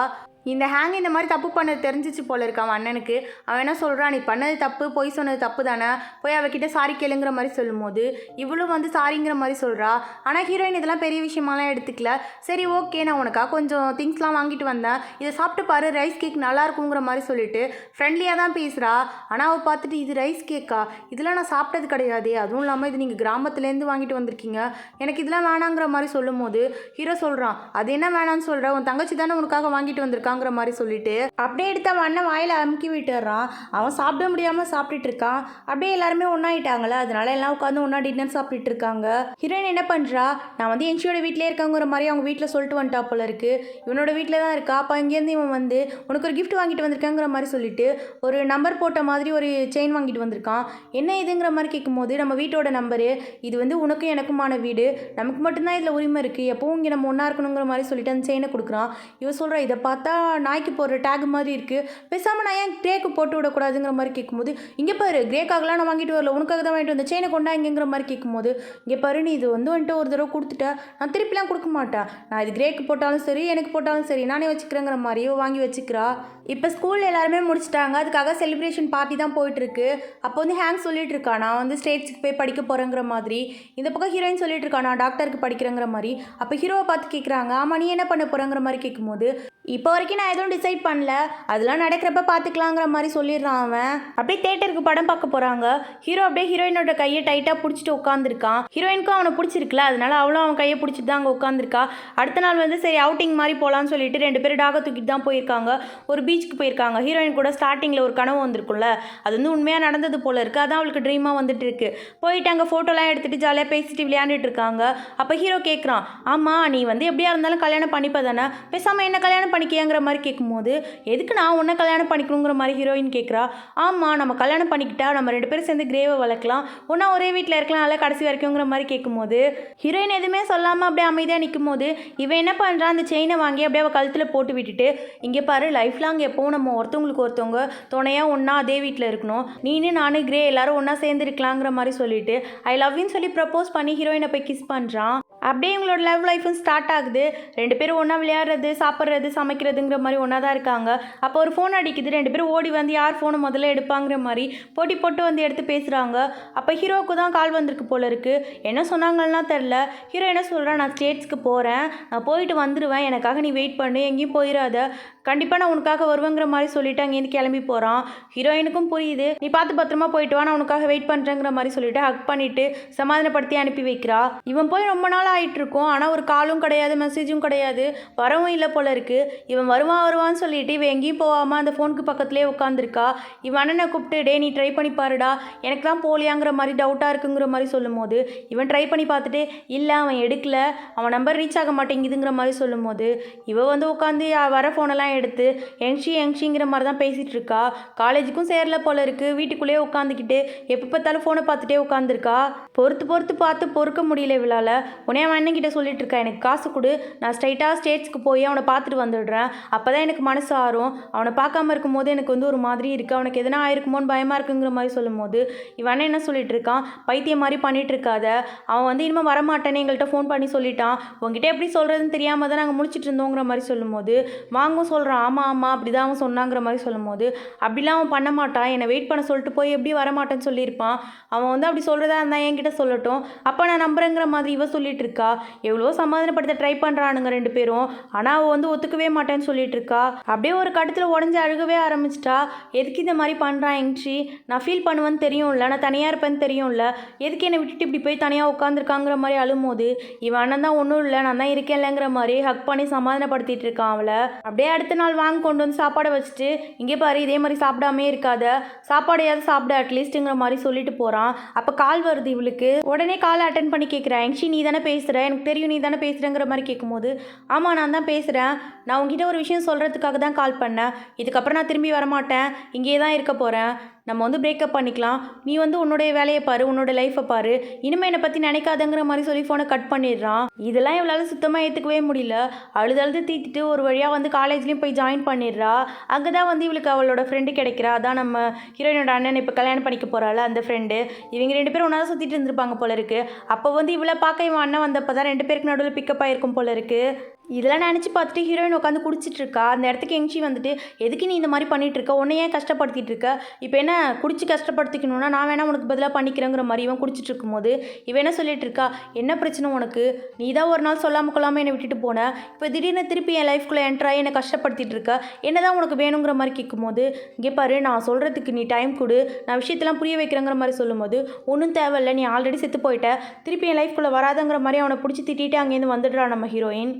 இந்த ஹேங் இந்த மாதிரி தப்பு பண்ணது தெரிஞ்சிச்சு போல இருக்க அவன் அண்ணனுக்கு. அவன் என்ன சொல்கிறான், நீ பண்ணது தப்பு, பொய் சொன்னது தப்பு தானே, போய் அவகிட்ட சாரி கேளுங்கிற மாதிரி சொல்லும்போது இவளும் வந்து சாரிங்கிற மாதிரி சொல்கிறா. ஆனால் ஹீரோயின் இதெல்லாம் பெரிய விஷயமாலாம் எடுத்துக்கல. சரி ஓகே, நான் உனக்காக கொஞ்சம் திங்ஸ்லாம் வாங்கிட்டு வந்தேன், இதை சாப்பிட்டு பாரு, ரைஸ் கேக் நல்லா இருக்குங்கிற மாதிரி சொல்லிட்டு ஃப்ரெண்ட்லியாக தான் பேசுகிறா. ஆனால் அவள் பார்த்துட்டு, இது ரைஸ் கேக்கா, இதெல்லாம் நான் சாப்பிட்டது கிடையாது, அதுவும் இல்லாமல் இது நீங்கள் கிராமத்துலேருந்து வாங்கிட்டு வந்திருக்கீங்க, எனக்கு இதெல்லாம் வேணாங்கிற மாதிரி சொல்லும்போது ஹீரோ சொல்கிறான், அது என்ன வேணான்னு சொல்கிற, உன் தங்கச்சி தானே உனக்காக வாங்கிட்டு வந்திருக்கா மாதிரி சொல்லிட்டு அப்படியே எடுத்து அவன் அண்ணன் வாயில அமுக்கி விட்டுறான். அவன் சாப்பிட முடியாம சாப்பிட்டுட்டு இருக்கான். அப்படியே எல்லாருமே ஒன்னாயிட்டாங்களா, அதனால எல்லாம் உட்காந்து ஒன்னா டின்னர் சாப்பிட்டுட்டு இருக்காங்க. ஹீரோயின் என்ன பண்றா, நான் வந்து என்ஷியோட வீட்டிலே இருக்காங்கிற மாதிரி அவங்க வீட்டில் சொல்லிட்டு வந்துட்டா போல இருக்கு. இவனோட வீட்டில் தான் இருக்கா. அப்போ இங்கேருந்து இவன் வந்து உனக்கு ஒரு கிஃப்ட் வாங்கிட்டு வந்திருக்காங்கிற மாதிரி சொல்லிட்டு ஒரு நம்பர் போட்ட மாதிரி ஒரு செயின் வாங்கிட்டு வந்திருக்கான். என்ன இதுங்கிற மாதிரி கேட்கும்போது, நம்ம வீட்டோட நம்பரு, இது வந்து உனக்கும் எனக்குமான வீடு, நமக்கு மட்டும்தான் இதில் உரிமை இருக்குது, எப்பவும் இங்கே நம்ம ஒன்றா இருக்கணுங்கிற மாதிரி சொல்லிட்டு அந்த செயினை கொடுக்குறான். இவன் சொல்கிறா, இதை பார்த்தா நாய்க்கு போடுற டேக் மாதிரி இருக்குது, பேசாமல் நான் ஏன் கிரேக்கு போட்டு விடக்கூடாதுங்கிற மாதிரி கேட்கும்போது, இங்கே பாரு, கிரேக்காகலாம் நான் வாங்கிட்டு வரல, உனக்காக தான் வாங்கிட்டு வந்த செயினை கொண்டாங்கிற மாதிரி கேட்கும்போது, இங்கே பாரு, நீ இது வந்துட்டு ஒரு தடவை கொடுத்துட்டேன், நான் திருப்பிலாம் கொடுக்க மாட்டேன், நான் இது கிரேக்கு போட்டாலும் சரி எனக்கு போட்டாலும் சரி நானே வச்சுக்கிறேங்கிற மாதிரியோ வாங்கி வச்சுக்கிறா. இப்போ ஸ்கூல் எல்லாருமே முடிச்சிட்டாங்க, அதுக்காக செலிப்ரேஷன் பார்ட்டி தான் போயிட்டுருக்கு. அப்போ வந்து ஹேங் சொல்லிட்டு இருக்கா, நான் வந்து ஸ்டேட்ஸுக்கு போய் படிக்க போகிறேங்கிற மாதிரி. இந்த பக்கம் ஹீரோயின் சொல்லிட்டு இருக்கா, நான் டாக்டருக்கு படிக்கிறேங்கிற மாதிரி. அப்போ ஹீரோவை பார்த்து கேட்குறாங்க, ஆமாம் நீ என்ன பண்ண போகிறங்கிற மாதிரி கேட்கும்போது, இப்போ வரைக்கும் நான் எதுவும் டிசைட் பண்ணல, அதெல்லாம் நடக்கிறப்ப பார்த்துக்கலாங்கிற மாதிரி சொல்லிடுறான் அவன். அப்படியே தேட்டருக்கு படம் பார்க்க போகிறாங்க. ஹீரோ அப்படியே ஹீரோயினோட கையை டைட்டாக பிடிச்சிட்டு உட்காந்துருக்கான். ஹீரோயினுக்கும் அவனை பிடிச்சிருக்குல, அதனால அவளும் அவன் கையை பிடிச்சிட்டு தான் அங்கே உட்காந்துருக்கா. அடுத்த நாள் வந்து சரி அவுட்டிங் மாதிரி போகலான்னு சொல்லிட்டு 2 பேரும் டாக தூக்கிட்டு தான் போயிருக்காங்க. ஒரு பீச்சுக்கு போயிருக்காங்க. ஹீரோயின் கூட ஸ்டார்டிங்கில் ஒரு கனவு வந்திருக்கும்ல, அது வந்து உண்மையாக நடந்தது போல இருக்குது, அதான் அவளுக்கு ட்ரீமாக வந்துட்டு இருக்கு. போயிட்டு அங்கே ஃபோட்டோலாம் எடுத்துகிட்டு ஜாலியாக பேசிட்டு விளையாண்டுட்டு இருக்காங்க. அப்போ ஹீரோ கேட்குறான், ஆமாம் நீ வந்து எப்படியா இருந்தாலும் கல்யாணம் பண்ணிப்ப தானே, பேசாமல் என்ன கல்யாணம் பண்ணிக்கிங்கிற மாதிரி கேட்கும்போது, எதுக்கு நான் உன்னை கல்யாணம் பண்ணிக்கணுங்கிற மாதிரி ஹீரோயின் கேட்குறா. ஆமாம் நம்ம கல்யாணம் பண்ணிக்கிட்டா நம்ம 2 பேரும் சேர்ந்து கிரேவை வளர்க்கலாம், ஒன்றா ஒரே வீட்டில் இருக்கலாம், நல்லா கடைசி வரைக்கும்ங்கிற மாதிரி கேட்கும்போது ஹீரோயின் எதுவுமே சொல்லாமல் அப்படியே அமைதியாக நிற்கும் போது இவன் என்ன பண்ணுறான், அந்த செயினை வாங்கி அப்படியே அவள் கழுத்தில் போட்டு விட்டுட்டு, இங்கே பாரு லைஃப் லாங் எப்போவும் நம்ம ஒருத்தவங்களுக்கு ஒருத்தவங்க துணையாக ஒன்றா அதே வீட்டில் இருக்கணும், நீனு நானு கிரே எல்லாரும் ஒன்றா சேர்ந்து இருக்கலாங்கிற மாதிரி சொல்லிட்டு ஐ லவ் யூன்னு சொல்லி ப்ரப்போஸ் பண்ணி ஹீரோயினை போய் கிஸ் பண்ணுறான். அப்படியே இவங்களோட லவ் லைஃப்பும் ஸ்டார்ட் ஆகுது. 2 பேரும் ஒன்றா விளையாடுறது, சாப்பிட்றது, சமைக்கிறதுங்கிற மாதிரி ஒன்றா தான் இருக்காங்க. அப்போ ஒரு ஃபோன் அடிக்குது. 2 பேரும் ஓடி வந்து யார் ஃபோனை முதல்ல எடுப்பாங்கிற மாதிரி போட்டி போட்டு வந்து எடுத்து பேசுகிறாங்க. அப்போ ஹீரோவுக்கு தான் கால் வந்திருக்கு போல இருக்குது. என்ன சொன்னாங்கன்னா தெரில. ஹீரோ என்ன சொல்கிறா, நான் ஸ்டேட்ஸ்க்கு போகிறேன், நான் போயிட்டு வந்துடுவேன், எனக்காக நீ வெயிட் பண்ணு, எங்கேயும் போயிடாத, கண்டிப்பாக நான் உனக்காக வருவேங்கிற மாதிரி சொல்லிட்டு அங்கேருந்து கிளம்பி போகிறான். ஹீரோயினுக்கும் புரியுது, நீ பார்த்து பத்திரமா போயிட்டு வா, நான் உனக்காக வெயிட் பண்ணுறேங்கிற மாதிரி சொல்லிட்டு ஹக் பண்ணிவிட்டு சமாதானப்படுத்தி அனுப்பி வைக்கிறா. இவன் போய் ரொம்ப நாள் ஆகிட்டு இருக்கும். ஆனால் ஒரு காலும் கிடையாது, மெசேஜும் கிடையாது, வரவும் இல்லை போல இருக்குது. இவன் வருவான்னு சொல்லிட்டு இவன் எங்கேயும் போகாமல் அந்த ஃபோனுக்கு பக்கத்துலேயே உட்காந்துருக்கா. இவன் அண்ணனை கூப்பிட்டு, டே நீ ட்ரை பண்ணி பாருடா, எனக்கு தான் போலியாங்கிற மாதிரி டவுட்டாக இருக்குங்கிற மாதிரி சொல்லும் போது இவன் ட்ரை பண்ணி பார்த்துட்டு, இல்லை அவன் எடுக்கல, அவன் நம்பர் ரீச் ஆக மாட்டேங்குதுங்கிற மாதிரி சொல்லும் போது இவன் வந்து உட்காந்து வர ஃபோனெல்லாம் எடுத்து யங்ஷிங்கிற மாதிரி தான் பேசிகிட்டு இருக்கா. காலேஜுக்கும் சேரல போல இருக்குது. வீட்டுக்குள்ளேயே உட்காந்துக்கிட்டு எப்போ பார்த்தாலும் ஃபோனை பார்த்துட்டே உட்காந்துருக்கா. பொறுத்து பார்த்து பொறுக்க முடியல இவளால். உடனே உடனே அவன் அண்ணன்கிட்ட சொல்லிட்டு இருக்கா, எனக்கு காசு கொடு, நான் ஸ்ட்ரைட்டாக ஸ்டேட்ஸ்க்கு போய் அவனை பார்த்துட்டு வந்துடுறேன், அப்போ தான் எனக்கு மனசு ஆறும், அவனை பார்க்காம இருக்கும்போது எனக்கு வந்து ஒரு மாதிரி இருக்குது, அவனுக்கு எதனா ஆயிருக்குமோன்னு பயமாக இருக்குங்கிற மாதிரி சொல்லும்போது இவன் அண்ணன் என்ன சொல்லிட்டு இருக்கான், பைத்தியம் மாதிரி பண்ணிட்டு இருக்காத, அவன் வந்து இனிமேல் வரமாட்டேன்னு எங்கள்கிட்ட ஃபோன் பண்ணி சொல்லிட்டான், உங்ககிட்ட எப்படி சொல்கிறதுன்னு தெரியாமல் தான் நாங்கள் முடிச்சிட்டு இருந்தோங்கிற மாதிரி சொல்லும்போது வாங்கவும் சொல்கிறான், ஆமாம் ஆமாம் அப்படி தான் அவன் சொன்னாங்கிற மாதிரி சொல்லும்போது அப்படிலாம் அவன் பண்ண மாட்டான், என்னை வெயிட் பண்ண சொல்லிட்டு போய் எப்படி வரமாட்டேன்னு சொல்லியிருப்பான், அவன் வந்து அப்படி சொல்கிறதா இருந்தால் என்கிட்ட சொல்லட்டும், அப்போ நான் நம்புறேங்கிற மாதிரி இவ சொல்லிட்டு இருக்கா. எவ்வளோ சமாதானப்படுத்த ட்ரை பண்ணுறானுங்க ரெண்டு பேரும், ஆனால் அவள் வந்து ஒத்துக்கவே மாட்டேன்னு சொல்லிட்டு இருக்கா. அப்படியே ஒரு கட்டத்தில் உடஞ்சி அழுகவே ஆரம்பிச்சிட்டா. எதுக்கு இந்த மாதிரி பண்ணுறான் எங்ஷி, நான் ஃபீல் பண்ணுவேன்னு தெரியும்ல, நான் தனியாக இருப்பேன்னு தெரியும்ல, எதுக்கு என்னை விட்டுட்டு இப்படி போய் தனியாக உட்காந்துருக்காங்கிற மாதிரி அழும்போது இவன் அண்ணன் தான் ஒன்றும் இல்லை, நான் தான் இருக்கேன்லங்கிற மாதிரி ஹக் பண்ணி சமாதானப்படுத்திட்டு இருக்கான் அவளை. அப்படியே அடுத்த நாள் வாங்கி கொண்டு வந்து சாப்பாடை வச்சுட்டு இங்கே பாரு இதே மாதிரி சாப்பிடாமே இருக்காத, சாப்பாடையாவது சாப்பிட அட்லீஸ்ட்டுங்கிற மாதிரி சொல்லிட்டு போகிறான். அப்போ கால் வருது இவளுக்கு. உடனே காலை அட்டன் பண்ணி கேட்குறேன், எங்ஷி நீ தானே பேசுகிற, எனக்கு தெரியும் நீ தானே பேசுகிறேங்கிற மாதிரி கேட்கும்போது ஆமாம் நான் தான் பேசுகிறேன், நான் உங்ககிட்ட ஒரு விஷயம் சொல்கிறதுக்காக தான் கால் பண்ணேன், இதுக்கப்புறம் நான் திரும்பி வரமாட்டேன், இங்கே தான் இருக்க போகிறேன், நம்ம வந்து பிரேக்கப் பண்ணிக்கலாம், நீ வந்து உன்னுடைய வேலையை பாரு, உன்னோட லைஃப்பை பாரு, இனிமேல் என்னை பற்றி நினைக்காதங்கிற மாதிரி சொல்லி ஃபோனை கட் பண்ணிடுறான். இதெல்லாம் இவளால் சுத்தமாக ஏற்றுக்கவே முடியல. அழுது தீத்துட்டு ஒரு வழியாக வந்து காலேஜ்லேயும் போய் ஜாயின் பண்ணிடுறா. அங்கே தான் வந்து இவளுக்கு அவளோட ஃப்ரெண்டு கிடைக்கிறா. அதான் நம்ம ஹீரோயினோட அண்ணன் இப்போ கல்யாணம் பண்ணிக்க போகிறாள் அந்த ஃப்ரெண்டு. இவங்க ரெண்டு பேரும் ஒன்றா சுற்றிட்டு இருந்திருப்பாங்க போல இருக்குது. அப்போ வந்து இவளை பார்க்க இவன் அண்ணன் வந்தப்போ தான் ரெண்டு பேருக்கு நடுவில் பிக்கப் ஆகிருக்கும் போல இருக்குது. இதெல்லாம் நினச்சி பார்த்துட்டு ஹீரோயின் உட்காந்து குடிச்சிட்டு இருக்கா. அந்த இடத்துக்கு எங்ஷி வந்துட்டு எதுக்கு நீ இந்த மாதிரி பண்ணிட்டு இருக்க, உன்னை ஏன் கஷ்டப்படுத்திட்டு இருக்க, இப்போ என்ன குடிச்சு கஷ்டப்படுத்திக்கணும்னா நான் வேணா உனக்கு பதிலாக பண்ணிக்கிறேங்கிற மாதிரி இவன் குடிச்சிட்டு இருக்கும்போது இவன் என்ன சொல்லிட்டு இருக்கா, என்ன பிரச்சனை உனக்கு, நீ தான் ஒரு நாள் சொல்லாமல் கொள்ளாமல் என்னை விட்டுட்டு போன, இப்போ திடீர்னு திருப்பி என் லைஃப்குள்ளே என்ட்ராகி என்னை கஷ்டப்படுத்திட்டு இருக்க, என்ன தான் உனக்கு வேணுங்கிற மாதிரி கேட்கும்போது இங்கே பாரு நான் சொல்கிறதுக்கு நீ டைம் கொடு, நான் விஷயத்தெல்லாம் புரிய வைக்கிறேங்கிற மாதிரி சொல்லும்போது ஒன்றும் தேவையில்லை, நீ ஆல்ரெடி செத்து போயிட்ட, திருப்பி என் லைஃப்குள்ளே வராதங்கிற மாதிரி அவனை பிடிச்சி திட்டிட்டு அங்கேருந்து வந்துடுறா நம்ம ஹீரோயின்.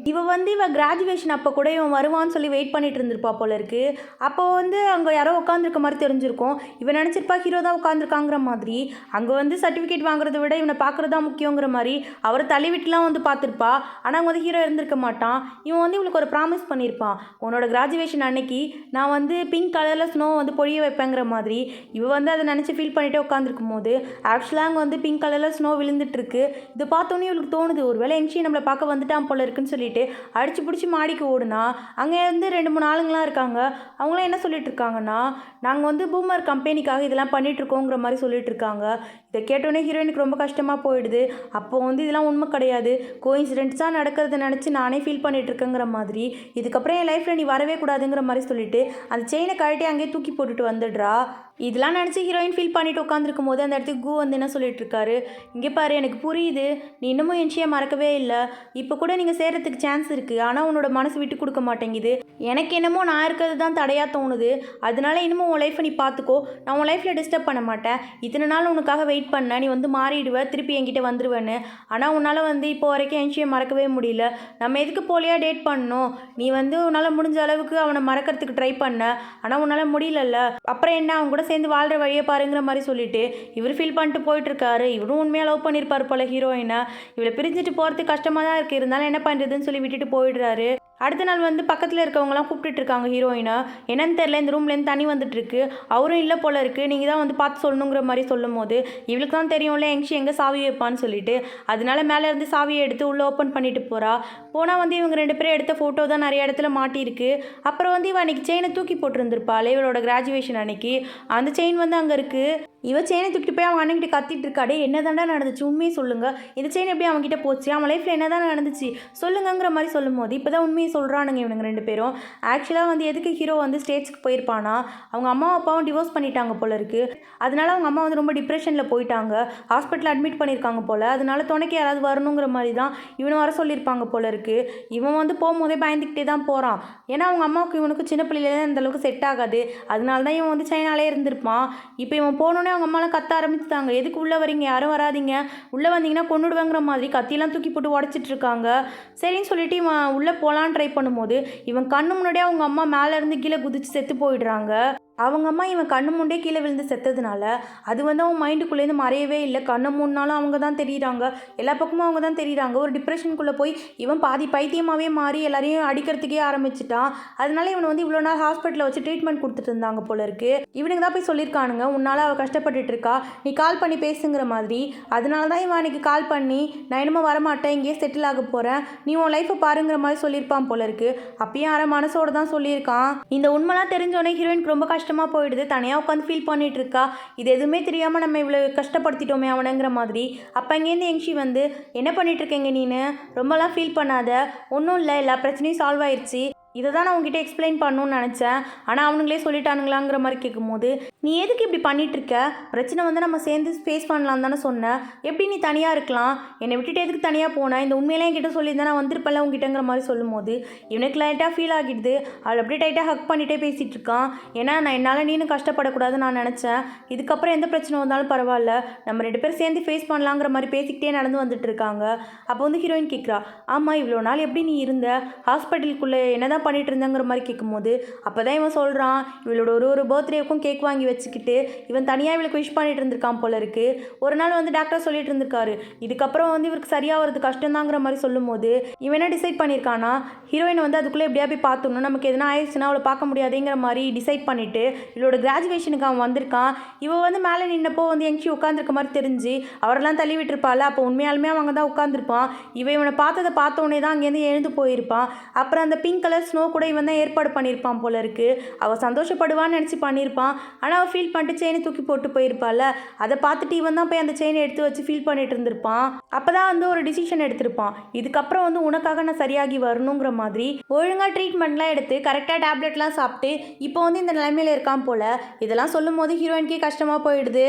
இவ கிராஜுவேஷன் அப்போ கூட இவன் வருவான்னு சொல்லி வெயிட் பண்ணிட்டு இருந்திருப்பா போல இருக்கு. அப்போ வந்து அங்கே யாரோ உட்காந்துருக்க மாதிரி தெரிஞ்சிருக்கும். இவன் நினச்சிருப்பா ஹீரோ தான் உட்காந்துருக்காங்கிற மாதிரி. அங்கே வந்து சர்டிஃபிகேட் வாங்குறத விட இவனை பார்க்குறது தான் முக்கியங்கிற மாதிரி அவரை தள்ளிவிட்டுலாம் வந்து பார்த்துருப்பா. ஆனால் அங்கே வந்து ஹீரோ இருந்திருக்க மாட்டான். இவன் வந்து இவளுக்கு ஒரு ப்ராமிஸ் பண்ணியிருப்பான், உன்னோட கிராஜுவேஷன் அன்னைக்கு நான் வந்து பிங்க் கலரில் ஸ்னோ வந்து பொழிய வைப்பேங்கிற மாதிரி. இவ வந்து அதை நினச்சி ஃபீல் பண்ணிகிட்டே உட்காந்துருக்கும் போது ஆக்சுவலாக அங்கே வந்து பிங்க் கலரில் ஸ்னோ விழுந்துட்டுருக்கு. இதை பார்த்தோன்னே இவளுக்கு தோணுது, ஒரு வேளை எங்ஷி நம்மளை பார்க்க வந்துட்டான் போல இருக்குன்னு சொல்லிட்டு அடிச்சு பிடிச்சி மாடிக்கு ஓடுனா அங்கே வந்து 2-3 ஆளுங்களாம் இருக்காங்க. அவங்களாம் என்ன சொல்லிட்டு இருக்காங்கன்னா, நாங்கள் வந்து பூமர் கம்பெனிக்காக இதெல்லாம் பண்ணிட்டு இருக்கோங்கிற மாதிரி சொல்லிட்டு இருக்காங்க. இதை கேட்டோன்னே ஹீரோயினுக்கு ரொம்ப கஷ்டமாக போயிடுது. அப்போ வந்து இதெல்லாம் உண்மை கிடையாது, கோஇன்சிடென்ட்ஸாக நடக்கிறத நினச்சி நானே ஃபீல் பண்ணிட்டு இருக்கேங்கிற மாதிரி, இதுக்கப்புறம் என் லைஃப்பில் நீ வரவே கூடாதுங்கிற மாதிரி சொல்லிட்டு அந்த செயினை கழட்டி அங்கேயே தூக்கி போட்டுட்டு வந்துடுறா. இதெல்லாம் நினச்சி ஹீரோயின் ஃபீல் பண்ணிட்டு உட்காந்துருக்கும் போது அந்த இடத்துக்கு கு வந்து என்ன சொல்லிட்டு இருக்காரு, இங்கே பாரு எனக்கு புரியுது, நீ இன்னமும் என்ஷியை மறக்கவே இல்லை, இப்போ கூட நீங்கள் சேர்கிறதுக்கு சான்ஸ் இருக்குது, ஆனால் உன்னோட மனசு விட்டு கொடுக்க மாட்டேங்குது, எனக்கு என்னமோ நான் இருக்கிறது தான் தடையாக தோணுது, அதனால இன்னமும் உன் லைஃப்பை நீ பார்த்துக்கோ, நான் உன் லைஃப்பில் டிஸ்டர்ப் பண்ண மாட்டேன், இத்தனை நாள் உனக்காக வெயிட் பண்ண, நீ வந்து மாறிடுவ, திருப்பி என்கிட்ட வந்துடுவேன்னு, ஆனால் உன்னால் வந்து இப்போ வரைக்கும் என்ஷியை மறக்கவே முடியல, நம்ம எதுக்கு போலியாக டேட் பண்ணணும், நீ வந்து உன்னால் முடிஞ்ச அளவுக்கு அவனை மறக்கிறதுக்கு ட்ரை பண்ண, ஆனால் உன்னால் முடியலல்ல, அப்புறம் என்ன அவங்க கூட சேர்ந்து வாழ்கிற வழியை பாருங்கிற மாதிரி சொல்லிட்டு இவர் ஃபீல் பண்ணிட்டு போயிட்டு இருக்காரு. இவரும் உண்மையாக லவ் பண்ணியிருப்பார் போல ஹீரோயினை. இவளை பிரிஞ்சுட்டு போகிறதுக்கு கஷ்டமாக தான் இருக்குது, இருந்தாலும் என்ன பண்ணுறதுன்னு சொல்லி விட்டுட்டு போயிடுறாரு. அடுத்த நாள் வந்து பக்கத்தில் இருக்கவங்களாம் கூப்பிட்டுட்டு இருக்காங்க ஹீரோயினை. என்னன்னு தெரில, இந்த ரூம்லேருந்து தண்ணி வந்துட்டுருக்கு, அவரும் இல்லை போல இருக்குது, நீங்கள் தான் வந்து பார்த்து சொல்லணுங்கிற மாதிரி சொல்லும் போது இவளுக்கு தான் தெரியும்ல எங்ஷி எங்கே சாவி வைப்பான்னு சொல்லிட்டு, அதனால மேலே இருந்து சாவியை எடுத்து உள்ளே ஓப்பன் பண்ணிட்டு போகிறா. போனால் வந்து இவங்க 2 பேரும் எடுத்த ஃபோட்டோ தான் நிறைய இடத்துல மாட்டியிருக்கு. அப்புறம் வந்து இவன் அன்றைக்கி செயினை தூக்கி போட்டிருந்துருப்பாள் இவளோட கிராஜுவேஷன் அன்னைக்கு. அந்த செயின் வந்து அங்கே இருக்குது. இவ செயினை தூக்கிட்டு போய் அவன் அண்ணன்கிட்ட கத்திட்டு இருக்காடே, என்ன தாண்டா நடந்துச்சு உண்மையை சொல்லுங்கள், இந்த செயின் எப்படி அவன்கிட்ட போச்சு, அவன் லைஃப்பில் என்ன தான் நடந்துச்சு சொல்லுங்கிற மாதிரி சொல்லும் போது இப்போ தான் உண்மையை சொல்கிறானுங்க இவனுங்க 2 பேரும். ஆக்சுவலாக வந்து எதுக்கு ஹீரோ வந்து ஸ்டேட்ஸ்க்கு போயிருப்பானா, அவங்க அம்மா அப்பாவும் டிவோர்ஸ் பண்ணிட்டாங்க போல இருக்குது. அதனால அவங்க அம்மா வந்து ரொம்ப டிப்ரெஷனில் போயிட்டாங்க, ஹாஸ்பிட்டலில் அட்மிட் பண்ணியிருக்காங்க போல், அதனால துணைக்கு யாராவது வரணுங்கிற மாதிரி தான் இவனை வர சொல்லியிருப்பாங்க போல இருக்குது. இவன் வந்து போகும்போதே பயந்துக்கிட்டே தான் போகிறான், ஏன்னா அவங்க அம்மாவுக்கு இவனுக்கு சின்ன பிள்ளையிலே அந்தளவுக்கு செட் ஆகாது, அதனால தான் இவன் வந்து சைனாலே இருந்திருப்பான். இப்போ இவன் போனோடனே அவங்க அம்மாலாம் கத்த ஆரம்பிச்சுட்டாங்க, எதுக்கு உள்ளே வரீங்க, யாரும் வராதிங்க, உள்ளே வந்தீங்கன்னா கொண்டுடுவேங்கிற மாதிரி கத்தியெல்லாம் தூக்கி போட்டு உடச்சிட்டு இருக்காங்க. சரின்னு சொல்லிட்டு இவன் உள்ளே போகலான்னு ட்ரை பண்ணும்போது இவன் கண்ணு முன்னாடியே அவங்க அம்மா மேலேருந்து கீழே குதிச்சு செத்து போயிடுறாங்க. அவங்க அம்மா இவன் கண்ணு முண்டே கீழே விழுந்து செத்ததுனால அது வந்து அவன் மைண்டுக்குள்ளேருந்து மறையவே இல்லை. கண்ணு மூணுனாலும் அவங்க தான் தெரியுறாங்க, எல்லா பக்கமும் அவங்க தான் தெரியுறாங்க. ஒரு டிப்ரெஷனுக்குள்ளே போய் இவன் பாதி பைத்தியமாகவே மாறி எல்லாரையும் அடிக்கிறதுக்கே ஆரம்பிச்சிட்டான். அதனால இவனை வந்து இவ்வளோ நாள் ஹாஸ்பிட்டலில் வச்சு ட்ரீட்மெண்ட் கொடுத்துட்டு இருந்தாங்க போல இருக்கு. இவனுக்கு தான் போய் சொல்லியிருக்கானுங்க, உன்னால் அவள் கஷ்டப்பட்டுட்டு இருக்கா, நீ கால் பண்ணி பேசுங்கிற மாதிரி. அதனால தான் இவன் அன்றைக்கி கால் பண்ணி நான் என்னமோ வரமாட்டேன், இங்கேயே செட்டில் ஆக போகிறேன், நீ உன் லைஃப்பை பாருங்கிற மாதிரி சொல்லியிருப்பான் போல இருக்கு. அப்பயும் அரை மனசோடு தான் சொல்லியிருக்கான். இந்த உண்மைலாம் தெரிஞ்சோடனே ஹீரோயினுக்கு ரொம்ப கஷ்டமாக போயிடுது. தனியாக உட்காந்து ஃபீல் பண்ணிட்டு இருக்கா. இது எதுவுமே தெரியாமல் நம்ம இவ்வளோ கஷ்டப்படுத்திட்டோமே அவனுங்கிற மாதிரி. அப்போ இங்கேருந்து யங்ஷி வந்து என்ன பண்ணிட்டு இருக்கீங்க நீனு, ரொம்பலாம் ஃபீல் பண்ணாத, ஒன்றும் இல்லை, எல்லா பிரச்சனையும் சால்வ் ஆயிடுச்சு, இதை தான் நான் உங்ககிட்ட எக்ஸ்பிளைன் பண்ணணும்னு நினச்சேன், ஆனால் அவனுங்களே சொல்லிட்டானுங்களாங்கிற மாதிரி கேட்கும்போது, நீ எதுக்கு இப்படி பண்ணிகிட்ருக்க, பிரச்சனை வந்து நம்ம சேர்ந்து ஃபேஸ் பண்ணலாம் தானே சொன்னேன், எப்படி நீ தனியாக இருக்கலாம், என்னை விட்டுட்டு எதுக்கு தனியாக போனேன், இந்த உண்மையிலே என்கிட்ட சொல்லியிருந்தேன் நான் வந்திருப்பேன்ல உங்ககிட்டங்கிற மாதிரி சொல்லும்போது இவனுக்கு லைட்டாக ஃபீல் ஆகிடுது. அவள் அப்படியே டைட்டாக ஹக் பண்ணிகிட்டே பேசிகிட்டு இருக்கான். ஏன்னா நான் என்னால் நீனும் கஷ்டப்படக்கூடாதுன்னு நான் நினச்சேன், இதுக்கப்புறம் எந்த பிரச்சனை வந்தாலும் பரவாயில்ல, நம்ம 2 பேரும் சேர்ந்து ஃபேஸ் பண்ணலாங்கிற மாதிரி பேசிக்கிட்டே நடந்து வந்துட்டு இருக்காங்க. அப்போ வந்து ஹீரோயின் கேட்குறா, ஆமாம் இவ்வளோ நாள் எப்படி நீ இருந்த, ஹாஸ்பிட்டலுக்குள்ளே என்னதான் பண்ணிட்டு இருந்தாங்கிற மாதிரி கேட்கும்போது அப்போ தான் இவன் சொல்கிறான், இவளோட ஒரு பர்த்டேவுக்கும் கேக் வாங்கி வச்சுக்கிட்டு இவன் தனியாக இவளுக்கு விஷ் பண்ணிட்டு இருந்திருக்கான் போல இருக்கு. ஒரு நாள் வந்து டாக்டர் சொல்லிட்டு இருந்திருக்காரு, இதுக்கப்புறம் வந்து இவருக்கு சரியாக வரது கஷ்டம்தாங்கிற மாதிரி சொல்லும்போது இவன் என்ன டிசைட் பண்ணியிருக்கானா, ஹீரோயின் வந்து அதுக்குள்ளே எப்படியா போய் பார்த்துடணும், நமக்கு எதனா ஆயிடுச்சுன்னா அவளை பார்க்க முடியாதுங்கிற மாதிரி டிசைட் பண்ணிவிட்டு இவளோட கிராஜுவேஷனுக்கு அவன் வந்திருக்கான். இவன் வந்து மேலே நின்னப்போ வந்து எங்கேயும் உட்காந்துருக்க மாதிரி தெரிஞ்சு அவரெல்லாம் தள்ளி விட்டுருப்பாள். அப்போ உண்மையாலுமே அவங்க தான் உட்காந்துருப்பான். இவனை பார்த்தோன்னே தான் அங்கேருந்து எழுந்து போயிருப்பான். அப்புறம் அந்த பிங்க் கலர் ஸ்னோ கூட இவன் தான் ஏற்பாடு பண்ணியிருப்பான் போல இருக்கு. அவள் சந்தோஷப்படுவான்னு நினச்சி பண்ணியிருப்பான். ஆனால் அவள் ஃபீல் பண்ணிட்டு செயினை தூக்கி போட்டு போயிருப்பாள். அதை பார்த்துட்டு இவன் தான் போய் அந்த செயினை எடுத்து வச்சு ஃபீல் பண்ணிட்டு இருந்திருப்பான். அப்போ தான் வந்து ஒரு டிசிஷன் எடுத்திருப்பான், இதுக்கப்புறம் வந்து உனக்காக நான் சரியாகி வரணுங்கிற மாதிரி. ஒழுங்காக ட்ரீட்மெண்ட்லாம் எடுத்து கரெக்டாக டேப்லெட்லாம் சாப்பிட்டு இப்போ வந்து இந்த நிலைமையில இருக்கான் போல. இதெல்லாம் சொல்லும் போது ஹீரோயினுக்கே கஷ்டமாக போயிடுது.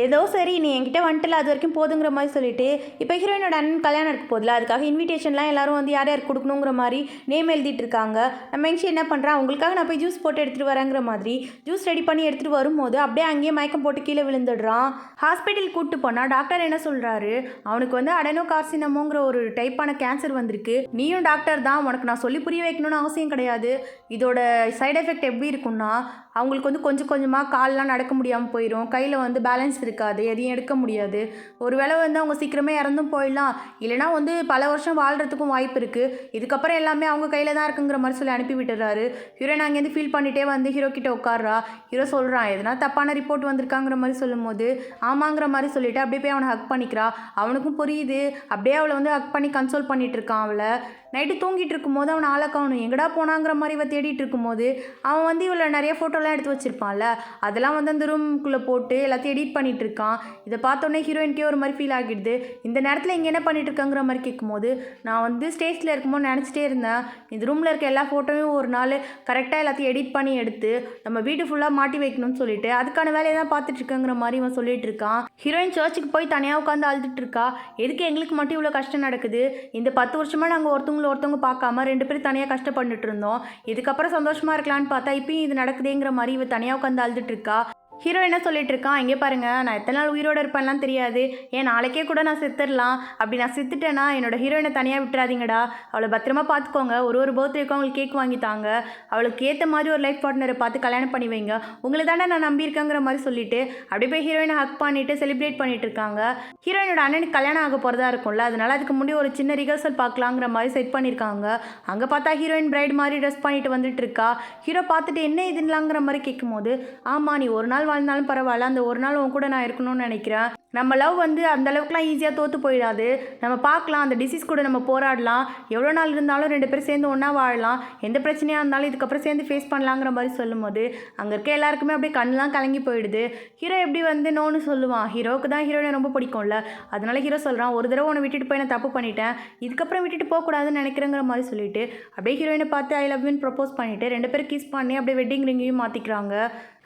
ஏதோ சரி நீ என்கிட்ட வந்துட்டல அது வரைக்கும் போதுங்கிற மாதிரி சொல்லிட்டு இப்போ ஹீரோயினோட அண்ணன் கல்யாணம் இருக்க போதில்ல, அதுக்காக இன்விடேஷன்லாம் எல்லாரும் வந்து யார் யார் கொடுக்கணுங்கிற மாதிரி நேம் எழுதிட்டு இருக்காங்க. நம்ம எங்கி என்ன பண்ணுறான், அவங்களுக்காக நான் போய் ஜூஸ் போட்டு எடுத்துகிட்டு வரேங்கிற மாதிரி ஜூஸ் ரெடி பண்ணி எடுத்துகிட்டு வரும்போது அப்படியே அங்கேயே மயக்கம் போட்டு கீழே விழுந்துடுறான். ஹாஸ்பிட்டல் கூப்பிட்டு போனால் டாக்டர் என்ன சொல்கிறாரு, அவனுக்கு வந்து அடெனோகார்சினமோங்கிற ஒரு டைப்பான கேன்சர் வந்திருக்கு, நீயும் டாக்டர் தான், உனக்கு நான் சொல்லி புரிய வைக்கணும்னு அவசியம் கிடையாது. இதோட சைடு எஃபெக்ட் எப்படி இருக்குன்னா, அவங்களுக்கு வந்து கொஞ்சம் கொஞ்சமாக கால்லாம் நடக்க முடியாமல் போயிடும், கையில் வந்து பேலன்ஸ் இருக்காது, எதையும் எடுக்க முடியாது, ஒரு வேளை வந்து அவங்க சீக்கிரமே இறந்தும் போயிடலாம், இல்லைனா வந்து பல வருஷம் வாழ்கிறதுக்கும் வாய்ப்பு இருக்குது, இதுக்கப்புறம் எல்லாமே அவங்க கையில் தான் இருக்குங்கிற மாதிரி சொல்லி அனுப்பி விட்டுறாரு. ஹீரோயின் அங்கேருந்து ஃபீல் பண்ணிகிட்டே வந்து ஹீரோ கிட்ட உட்கார்றா. ஹீரோ சொல்கிறான், எதனா தப்பான ரிப்போர்ட் வந்திருக்காங்கிற மாதிரி சொல்லும்போது ஆமாங்கிற மாதிரி சொல்லிவிட்டு அப்படியே போய் அவனை ஹக் பண்ணிக்கிறா. அவனுக்கும் புரியுது, அப்படியே அவளை வந்து ஹக் பண்ணி கன்சோல் பண்ணிகிட்டு இருக்கான். அவளை நைட்டு தூங்கிட்டு இருக்கும்போது அவனை ஆளக்காவணும் எங்கடா போனாங்கிற மாதிரி இவ தேடிட்டு இருக்கும்போது அவன் வந்து இவளை நிறைய ஃபோட்டோலாம் எடுத்து வச்சுருப்பான்ல, அதெல்லாம் வந்து அந்த ரூம்குள்ளே போட்டு எல்லாத்தையும் எடிட் பண்ணிகிட்டு இருக்கான். இதை பார்த்தோன்னே ஹீரோயினுக்கே ஒரு மாதிரி ஃபீல் ஆகிடுது. இந்த நேரத்தில் இங்கே என்ன பண்ணிட்டு இருக்காங்கிற மாதிரி கேட்கும்போது நான் வந்து ஸ்டேஜில் இருக்கும்போது நினச்சிட்டே இருந்தேன், இந்த ரூமில் இருக்க எல்லா ஃபோட்டோவையும் ஒரு நாள் கரெக்டாக எல்லாத்தையும் எடிட் பண்ணி எடுத்து நம்ம வீடு ஃபுல்லாக மாட்டி வைக்கணும்னு சொல்லிட்டு அதுக்கான வேலையை தான் பார்த்துட்டு இருக்கேங்கிற மாதிரி இவன் சொல்லிட்டு இருக்கான். ஹீரோயின் சர்ச்சுக்கு போய் தனியாக உட்காந்து அழுதுட்டு இருக்கா. எதுக்கு எங்களுக்கு மட்டும் இவ்வளோ கஷ்டம் நடக்குது, இந்த 10 வருஷமாக நாங்கள் ஒருத்தவங்க பார்க்காம 2 பேரும் தனியாக கஷ்டப்பட்டுட்டு இருந்தோம், இதுக்கப்புறம் சந்தோஷமாக இருக்கலான்னு பார்த்தா இப்பயும் இது நடக்குதுங்கிற மாதிரி இவ தனியாக உட்காந்து அழுதுட்டு இருக்கா. ஹீரோ என்ன சொல்லிட்டு இருக்கான், இங்கே பாருங்கள் நான் எத்தனை நாள் உயிரோடு இருப்பேன்லாம் தெரியாது, ஏன் நாளைக்கே கூட நான் செத்துடலாம், அப்படி நான் செத்துட்டேன்னா என்னோட ஹீரோயினை தனியாக விட்டுறாதீங்கடா, அவளை பத்திரமா பார்த்துக்கோங்க, ஒரு பர்த்டேக்கும் அவங்களுக்கு கேக் வாங்கி தாங்க, அவளுக்கு ஏற்ற மாதிரி ஒரு லைஃப் பார்ட்னரை பார்த்து கல்யாணம் பண்ணி வைங்க, உங்களை தானே நான் நம்பியிருக்கேங்கிற மாதிரி சொல்லிட்டு அப்படியே போய் ஹீரோயினை ஹக் பண்ணிட்டு செலிப்ரேட் பண்ணிட்டு இருக்காங்க. ஹீரோயினோட அண்ணனுக்கு கல்யாணம் ஆக போகிறதா இருக்கும்ல, அதனால அதுக்கு முன்னாடி ஒரு சின்ன ரிஹர்சல் பார்க்கலாங்கிற மாதிரி செட் பண்ணியிருக்காங்க. அங்கே பார்த்தா ஹீரோயின் பிரைட் மாதிரி ட்ரெஸ் பண்ணிட்டு வந்துட்டு இருக்கா. ஹீரோ பார்த்துட்டு என்ன இதுலாங்கிற மாதிரி கேட்கும்போது ஆமாம் நீ ஒரு நாள் வாழ்ந்தாலும் பரவாயில்ல, அந்த ஒரு நாள் உன் கூட நான் இருக்கணும்னு நினைக்கிறேன், நம்ம லவ் வந்து அந்த அளவுக்குலாம் ஈஸியாக தோற்று போயிடாது, நம்ம பார்க்கலாம், அந்த டிசீஸ் கூட நம்ம போராடலாம், எவ்வளோ நாள் இருந்தாலும் 2 பேரும் சேர்ந்து ஒன்றா வாழலாம், எந்த பிரச்சனையாக இருந்தாலும் இதுக்கப்புறம் சேர்ந்து ஃபேஸ் பண்ணலாங்கிற மாதிரி சொல்லும்போது அங்கே இருக்க எல்லாருக்குமே அப்படியே கண்ணெலாம் கலங்கி போயிடுது. ஹீரோ எப்படி வந்து நோன்னு சொல்லுவான், ஹீரோவுக்கு தான் ஹீரோயினை ரொம்ப பிடிக்கும்ல, அதனால ஹீரோ சொல்கிறான் ஒரு தடவை உன்னை விட்டுட்டு போய் நான் தப்பு பண்ணிட்டேன், இதுக்கப்புறம் விட்டுட்டு போகக்கூடாதுன்னு நினைக்கிறேங்கிற மாதிரி சொல்லிட்டு அப்படியே ஹீரோயினை பார்த்து ஐ லவ் யூன்னு ப்ரப்போஸ் பண்ணிவிட்டு 2 பேரும் கிஸ் பண்ணி அப்படியே வெட்டிங் ரிங்கையும் மாற்றிக்கிறாங்க.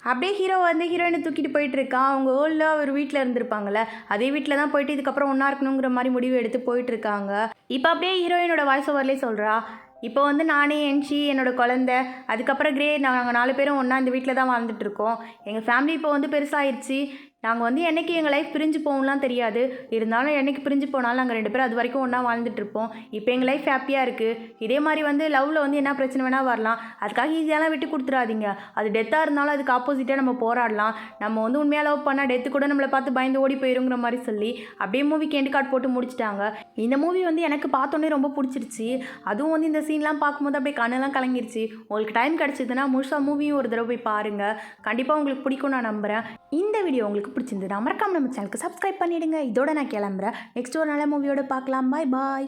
அப்படியே ஹீரோ வந்து ஹீரோயினை தூக்கிட்டு போயிட்டு இருக்கான். அவங்க ஓல்டில் ஒரு வீட்டில் இருந்திருப்பாங்கள்ல, அதே வீட்டில் தான் போயிட்டு இதுக்கப்புறம் ஒன்றா இருக்கணுங்கிற மாதிரி முடிவு எடுத்து போயிட்டு இருக்காங்க. இப்போ அப்படியே ஹீரோயினோட வாய்ஸ் ஓவர்லேயே சொல்கிறா, இப்போ வந்து நானே என்ஷி என்னோட குழந்தை அதுக்கப்புறம் கிரே நாங்கள் 4 பேரும் ஒன்றா இந்த வீட்டில் தான் வாழ்ந்துட்டுருக்கோம், எங்கள் ஃபேமிலி இப்போ வந்து பெருசாகிடுச்சு, நாங்கள் வந்து என்னைக்கு எங்கள் லைஃப் பிரிஞ்சு போகணும்லாம் தெரியாது. இருந்தாலும் என்னைக்கு பிரிஞ்சு போனாலும் நாங்கள் 2 பேரும் அது வரைக்கும் ஒன்றா வாழ்ந்துட்டுருப்போம். இப்போ எங்கள் லைஃப் ஹாப்பியாக இருக்குது. இதே மாதிரி வந்து லவ்வில் வந்து என்ன பிரச்சனை வேணால் வரலாம். அதுக்காக ஈஸியாலாம் விட்டு கொடுத்துறாதீங்க. அது டெத்தாக இருந்தாலும் அதுக்கு ஆப்போசிட்டாக நம்ம போராடலாம். நம்ம வந்து உண்மையாக லவ் பண்ணால் டெத்து கூட நம்மளை பார்த்து பயந்து ஓடி போயிருங்கிற மாதிரி சொல்லி அப்படியே மூவிக்கு எண்டு கார்டு போட்டு முடிச்சிட்டாங்க. இந்த மூவி வந்து எனக்கு பார்த்தோன்னே ரொம்ப பிடிச்சிருச்சு. அதுவும் வந்து இந்த சீன்லாம் பார்க்கும்போது அப்படியே கண்ணெல்லாம் கலங்கிருச்சு. உங்களுக்கு டைம் கிடச்சிதுன்னா முழுசாக மூவியும் ஒரு தடவை போய் பாருங்கள். கண்டிப்பாக உங்களுக்கு பிடிக்கும் நான் நம்புகிறேன். இந்த வீடியோ உங்களுக்கு பிடிச்சிருந்தது மறக்காம நம்ம சேனலுக்கு சப்ஸ்கிரைப் பண்ணிவிடுங்க. இதோட நான் கிளம்புறேன். நெக்ஸ்ட் ஒரு நல்ல மூவியோட பார்க்கலாம். பாய் பாய்.